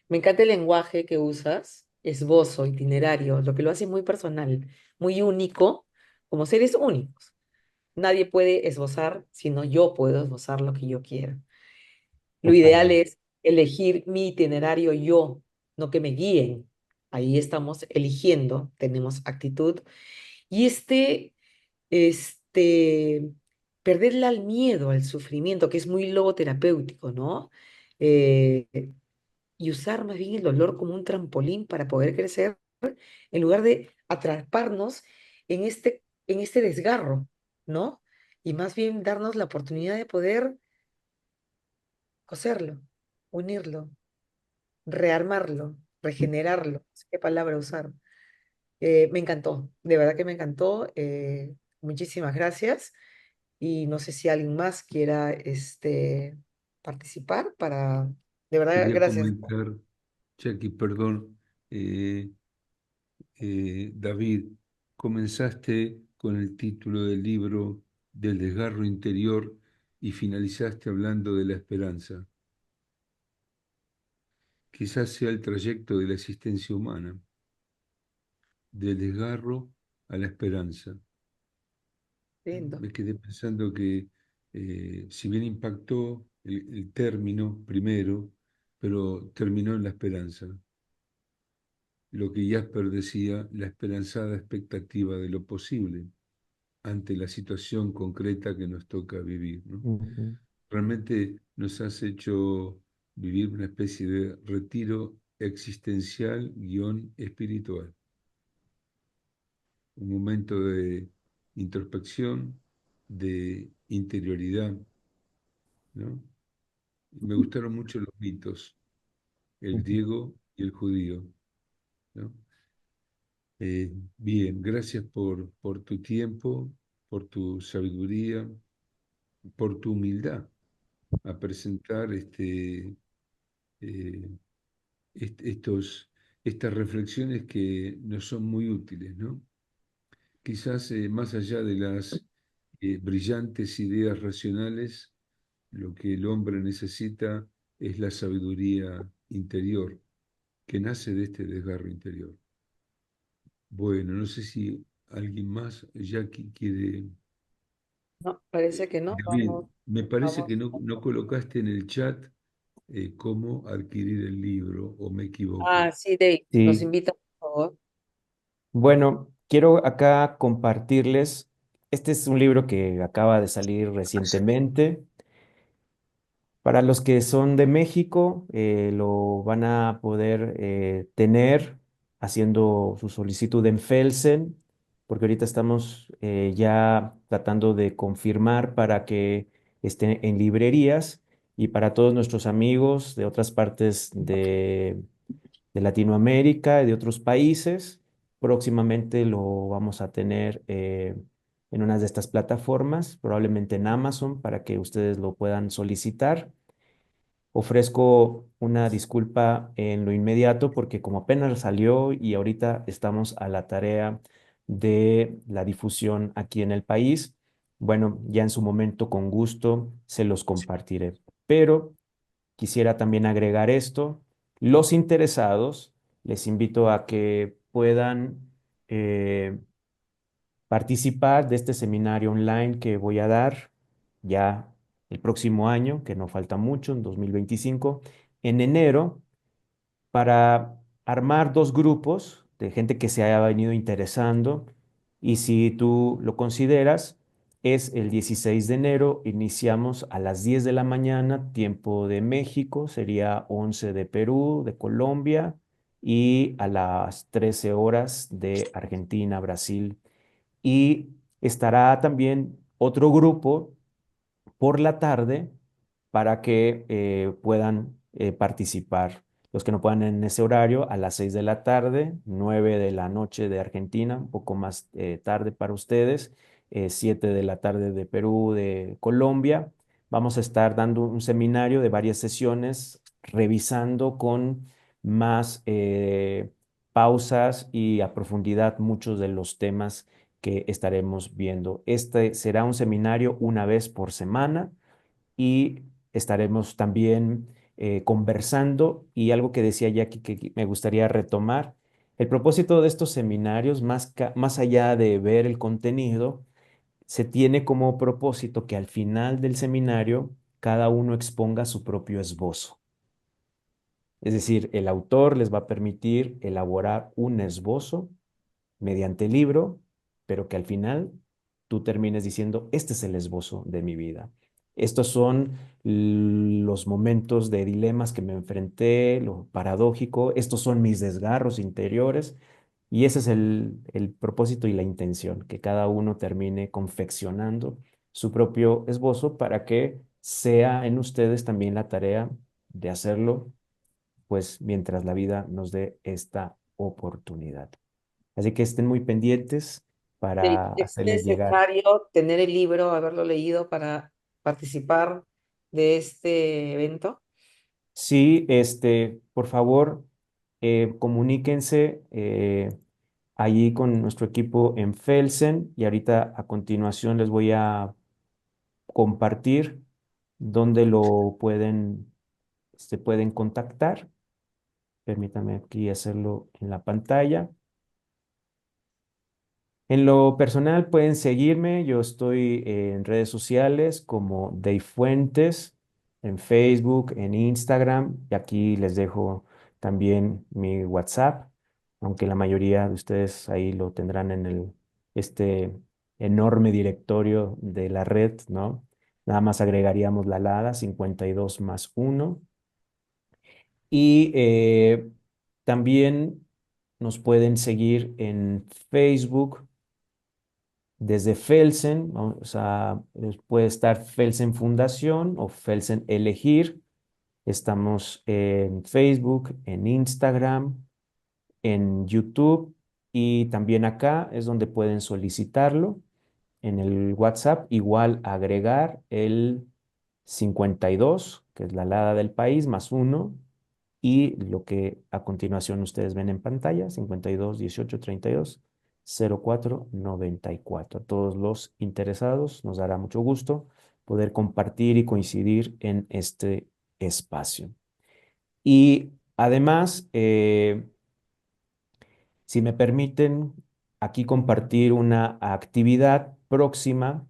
Me encanta el lenguaje que usas, esbozo, itinerario, lo que lo hace muy personal, muy único, como seres únicos. Nadie puede esbozar, sino yo puedo esbozar lo que yo quiera. Lo ideal Totalmente. es elegir mi itinerario yo, no que me guíen. Ahí estamos eligiendo, tenemos actitud. Y este, perderle al miedo, al sufrimiento, que es muy logoterapéutico, ¿no? Eh, y usar más bien el dolor como un trampolín para poder crecer, en lugar de atraparnos en este desgarro, ¿no? Y más bien darnos la oportunidad de poder coserlo, unirlo, rearmarlo, regenerarlo, no sé qué palabra usar. Me encantó, de verdad que me encantó. Muchísimas gracias. Y no sé si alguien más quiera participar para... De verdad, Quería gracias. comentar, Jackie, perdón, Eh, David, comenzaste con el título del libro Del desgarro interior y finalizaste hablando de la esperanza. Quizás sea el trayecto de la existencia humana, del desgarro a la esperanza. Lindo. Me quedé pensando que si bien impactó el término primero, pero terminó en la esperanza. Lo que Jasper decía, la esperanzada expectativa de lo posible ante la situación concreta que nos toca vivir, ¿no? Ujú, Realmente nos has hecho vivir una especie de retiro existencial guión espiritual, un momento de introspección, de interioridad, ¿no? Me gustaron mucho los mitos, el ujú, griego y el judío, ¿no? Bien, gracias por tu tiempo, por tu sabiduría, por tu humildad a presentar eh, estas reflexiones que nos son muy útiles, ¿no? Quizás más allá de las brillantes ideas racionales, lo que el hombre necesita es la sabiduría interior, que nace de este desgarro interior. Bueno, no sé si alguien más ya quiere. No, parece que no. David, me parece Vamos. que no colocaste en el chat cómo adquirir el libro, o me equivoco. Ah, sí, Dave, nos sí, invita, por favor. bueno, quiero acá compartirles, este es un libro que acaba de salir recientemente. Para los que son de México, lo van a poder tener haciendo su solicitud en Felsen, porque ahorita estamos ya tratando de confirmar para que esté en librerías y para todos nuestros amigos de otras partes de Latinoamérica y de otros países. Próximamente lo vamos a tener en una de estas plataformas, probablemente en Amazon, para que ustedes lo puedan solicitar. Ofrezco una disculpa en lo inmediato porque como apenas salió y ahorita estamos a la tarea de la difusión aquí en el país, bueno, ya en su momento con gusto se los compartiré. Pero quisiera también agregar esto. Los interesados, les invito a que puedan eh, participar de este seminario online que voy a dar ya el próximo año, que no falta mucho, en 2025, en enero, para armar dos grupos de gente que se haya venido interesando. Y si tú lo consideras, es el 16 de enero, iniciamos a las 10 de la mañana, tiempo de México, sería 11 de Perú, de Colombia, y a las 13 horas de Argentina, Brasil. Y estará también otro grupo por la tarde para que puedan participar. Los que no puedan en ese horario, a las 6 de la tarde, 9 de la noche de Argentina, un poco más tarde para ustedes, 7 de la tarde de Perú, de Colombia. Vamos a estar dando un seminario de varias sesiones, revisando con más pausas y a profundidad muchos de los temas que estaremos viendo. Este será un seminario una vez por semana y estaremos también conversando y algo que decía Jackie que me gustaría retomar. El propósito de estos seminarios, más allá de ver el contenido, se tiene como propósito que al final del seminario cada uno exponga su propio esbozo. Es decir, el autor les va a permitir elaborar un esbozo mediante el libro, pero que al final tú termines diciendo, este es el esbozo de mi vida. Estos son los momentos de dilemas que me enfrenté, lo paradójico, estos son mis desgarros interiores, y ese es el propósito y la intención, que cada uno termine confeccionando su propio esbozo para que sea en ustedes también la tarea de hacerlo, pues mientras la vida nos dé esta oportunidad. Así que estén muy pendientes Dave, para ¿es hacerles llegar. necesario tener el libro, haberlo leído para participar de este evento? Sí, por favor, comuníquense allí con nuestro equipo en Felsen y ahorita a continuación les voy a compartir dónde se pueden contactar. Permítame aquí hacerlo en la pantalla. En lo personal pueden seguirme, yo estoy en redes sociales como Dave Fuentes, en Facebook, en Instagram, y aquí les dejo también mi WhatsApp, aunque la mayoría de ustedes ahí lo tendrán en este enorme directorio de la red, ¿no? Nada más agregaríamos la LADA 52 más uno. Y también nos pueden seguir en Facebook desde Felsen, o sea, puede estar Felsen Fundación o Felsen Elegir. Estamos en Facebook, en Instagram, en YouTube y también acá es donde pueden solicitarlo. En el WhatsApp, igual agregar el 52, que es la alada del país, más uno y lo que a continuación ustedes ven en pantalla, 52 18 32 04 94. A todos los interesados nos dará mucho gusto poder compartir y coincidir en este espacio. Y además, si me permiten, aquí compartir una actividad próxima.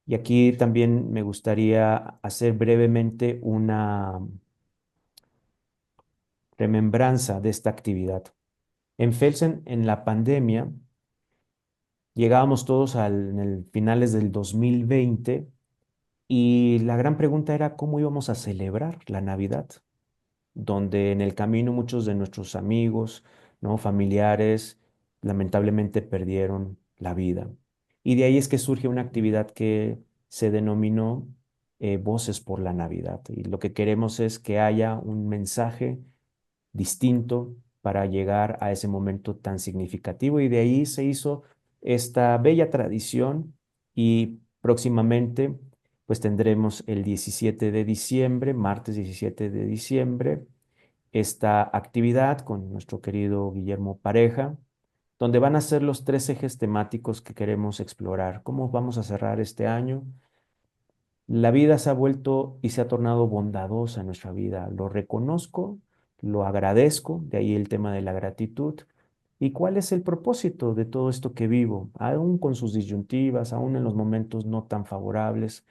Y aquí también me gustaría hacer brevemente una remembranza de esta actividad. En Felsen, en la pandemia, llegábamos todos en el finales del 2020 y la gran pregunta era cómo íbamos a celebrar la Navidad, donde en el camino muchos de nuestros amigos, ¿no? Familiares, lamentablemente perdieron la vida. Y de ahí es que surge una actividad que se denominó Voces por la Navidad. Y lo que queremos es que haya un mensaje distinto para llegar a ese momento tan significativo y de ahí se hizo esta bella tradición y próximamente pues tendremos el 17 de diciembre, martes 17 de diciembre, esta actividad con nuestro querido Guillermo Pareja, donde van a ser los tres ejes temáticos que queremos explorar. ¿Cómo vamos a cerrar este año? La vida se ha vuelto y se ha tornado bondadosa en nuestra vida. Lo reconozco, lo agradezco, de ahí el tema de la gratitud. ¿Y cuál es el propósito de todo esto que vivo? Aún con sus disyuntivas, aún en los momentos no tan favorables,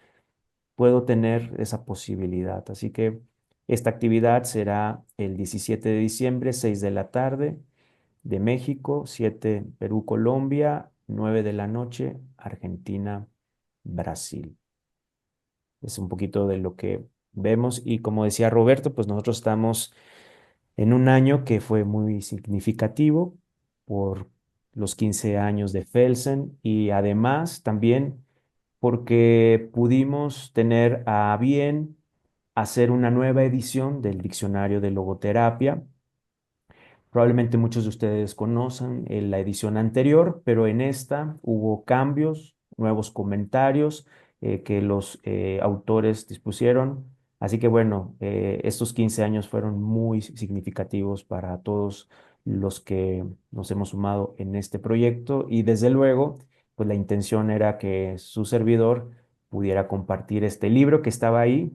puedo tener esa posibilidad. Así que esta actividad será el 17 de diciembre, 6 de la tarde, de México, 7 Perú, Colombia, 9 de la noche, Argentina, Brasil. Es un poquito de lo que vemos y como decía Roberto, pues nosotros estamos en un año que fue muy significativo por los 15 años de Felsen y además también porque pudimos tener a bien hacer una nueva edición del diccionario de logoterapia. Probablemente muchos de ustedes conocen la edición anterior, pero en esta hubo cambios, nuevos comentarios que los autores dispusieron. Así que bueno, estos 15 años fueron muy significativos para todos los que nos hemos sumado en este proyecto y desde luego, pues la intención era que su servidor pudiera compartir este libro que estaba ahí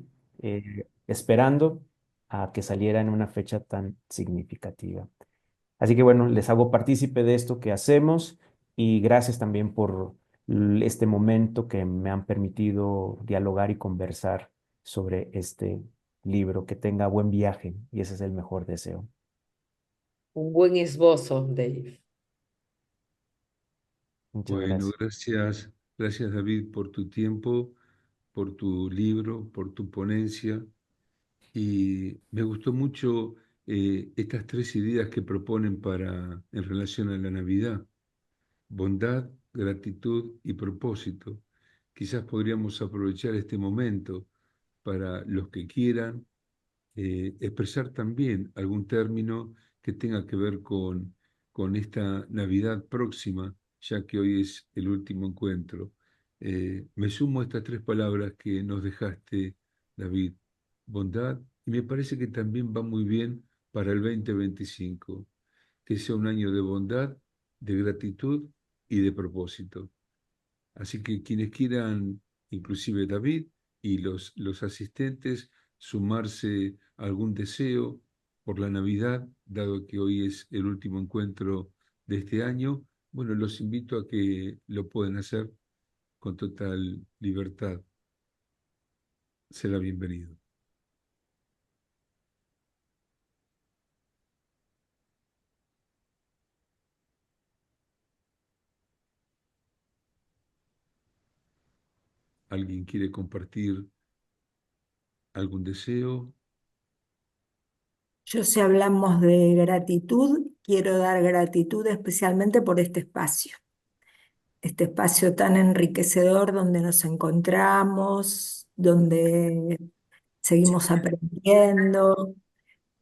esperando a que saliera en una fecha tan significativa. Así que bueno, les hago partícipe de esto que hacemos y gracias también por este momento que me han permitido dialogar y conversar sobre este libro. Que tenga buen viaje y ese es el mejor deseo. Un buen esbozo, Dave. Muchas Bueno, gracias. gracias, gracias David por tu tiempo, por tu libro, por tu ponencia. Y me gustó mucho estas tres ideas que proponen en relación a la Navidad: bondad, gratitud y propósito. Quizás podríamos aprovechar este momento para los que quieran expresar también algún término que tenga que ver con esta Navidad próxima, ya que hoy es el último encuentro. Me sumo a estas tres palabras que nos dejaste, David: bondad, y me parece que también va muy bien para el 2025, que sea un año de bondad, de gratitud y de propósito. Así que quienes quieran, inclusive David y los asistentes, sumarse a algún deseo por la Navidad, dado que hoy es el último encuentro de este año, bueno, los invito a que lo pueden hacer con total libertad. Será bienvenido. ¿Alguien quiere compartir algún deseo? Yo, si hablamos de gratitud, quiero dar gratitud especialmente por este espacio tan enriquecedor donde nos encontramos, donde seguimos aprendiendo.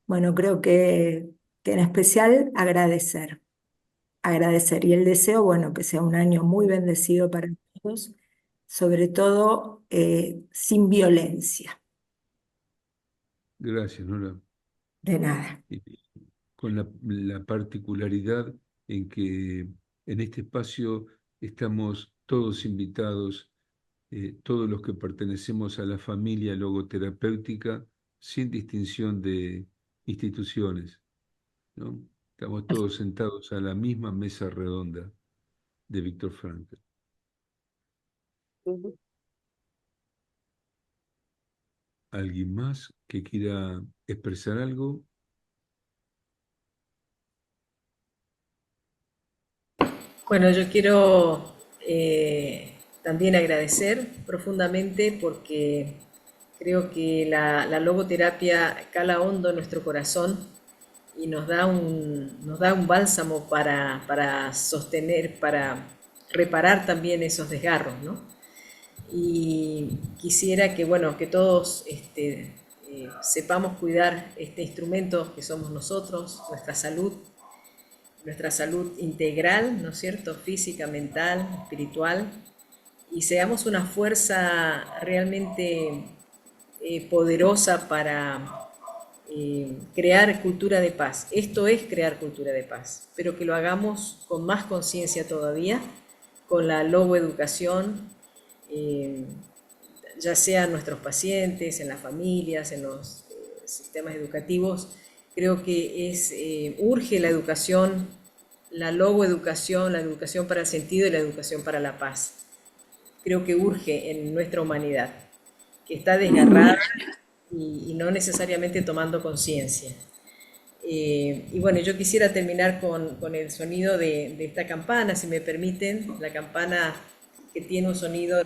Bueno, creo que en especial agradecer. Y el deseo, bueno, que sea un año muy bendecido para todos, sobre todo sin violencia. Gracias, Nora. De nada. Y con la particularidad en que en este espacio estamos todos invitados, todos los que pertenecemos a la familia logoterapéutica, sin distinción de instituciones, ¿no? Estamos todos sentados a la misma mesa redonda de Víctor Frankl. Ujú. ¿Alguien más que quiera expresar algo? Bueno, yo quiero también agradecer profundamente porque creo que la logoterapia cala hondo en nuestro corazón y nos da un bálsamo para sostener, para reparar también esos desgarros, ¿no? Y quisiera que, bueno, que todos sepamos cuidar este instrumento que somos nosotros, nuestra salud integral, ¿no es cierto?, física, mental, espiritual, y seamos una fuerza realmente poderosa para crear cultura de paz. Esto es crear cultura de paz, pero que lo hagamos con más conciencia todavía, con la logoeducación, eh, ya sea en nuestros pacientes, en las familias, en los sistemas educativos. Creo que urge la educación, la logoeducación, la educación para el sentido y la educación para la paz. Creo que urge en nuestra humanidad, que está desgarrada y no necesariamente tomando conciencia. Y bueno, yo quisiera terminar con el sonido de esta campana, si me permiten, la campana que tiene un sonido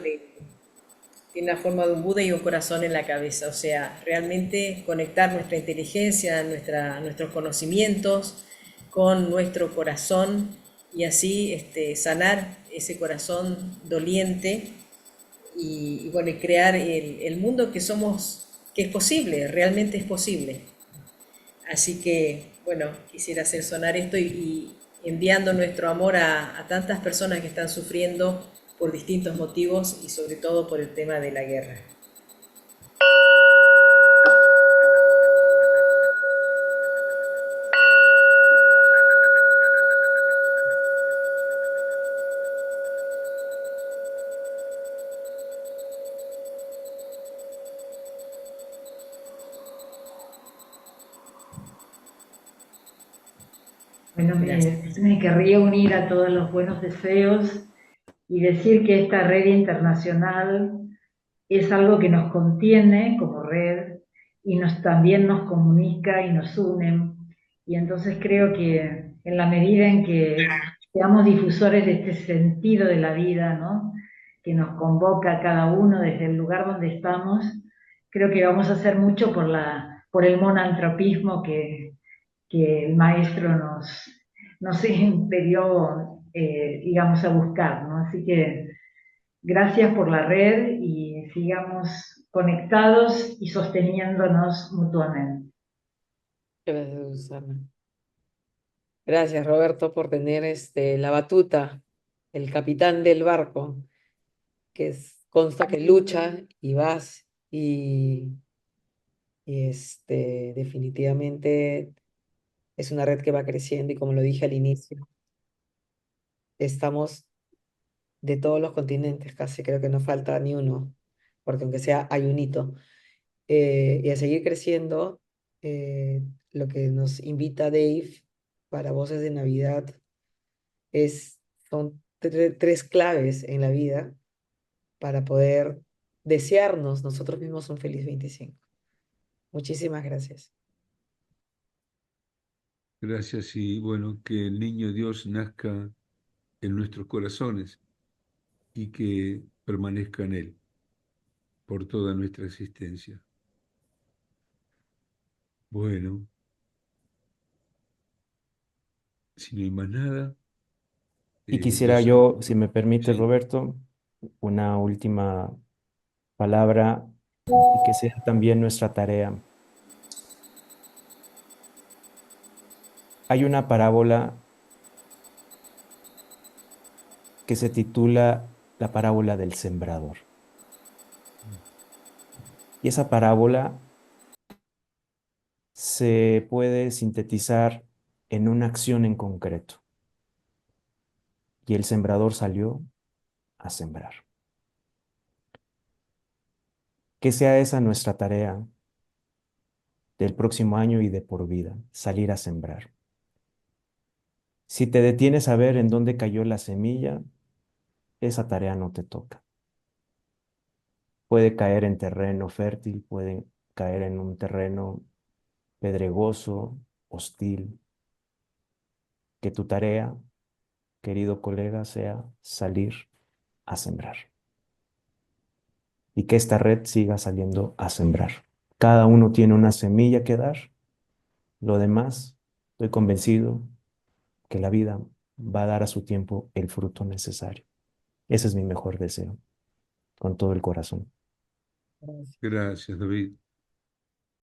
tiene la forma de un Buda y un corazón en la cabeza, o sea, realmente conectar nuestra inteligencia, nuestros conocimientos con nuestro corazón y así sanar ese corazón doliente y bueno, y crear el mundo que somos, que es posible, realmente es posible. Así que, bueno, quisiera hacer sonar esto y enviando nuestro amor a tantas personas que están sufriendo por distintos motivos y sobre todo por el tema de la guerra. Bueno, Gracias. me querría unir a todos los buenos deseos y decir que esta red internacional es algo que nos contiene como red y también nos comunica y nos une. Y entonces creo que en la medida en que seamos difusores de este sentido de la vida, ¿no?, que nos convoca a cada uno desde el lugar donde estamos, creo que vamos a hacer mucho por el monantropismo que el maestro nos impidió, digamos, a buscar, ¿no? Así que gracias por la red y sigamos conectados y sosteniéndonos mutuamente. Gracias, Susana. Gracias, Roberto, por tener la batuta, el capitán del barco, consta que lucha y vas y definitivamente Es una red que va creciendo y como lo dije al inicio, estamos de todos los continentes, casi creo que no falta ni uno, porque aunque sea hay un hito. Y a seguir creciendo, lo que nos invita Dave para Voces de Navidad son tres claves en la vida para poder desearnos nosotros mismos un feliz 25. Muchísimas gracias. Gracias y bueno, que el niño Dios nazca en nuestros corazones y que permanezca en él por toda nuestra existencia. Bueno, si no hay más nada, Y yo quisiera soy... yo, si me permite, Sí, Roberto, una última palabra y que sea también nuestra tarea. Hay una parábola que se titula La parábola del sembrador. Y esa parábola se puede sintetizar en una acción en concreto. Y el sembrador salió a sembrar. Que sea esa nuestra tarea del próximo año y de por vida, salir a sembrar. Si te detienes a ver en dónde cayó la semilla, esa tarea no te toca. Puede caer en terreno fértil, puede caer en un terreno pedregoso, hostil. Que tu tarea, querido colega, sea salir a sembrar. Y que esta red siga saliendo a sembrar. Cada uno tiene una semilla que dar. Lo demás, estoy convencido que la vida va a dar a su tiempo el fruto necesario. Ese es mi mejor deseo, con todo el corazón. Gracias. gracias, David.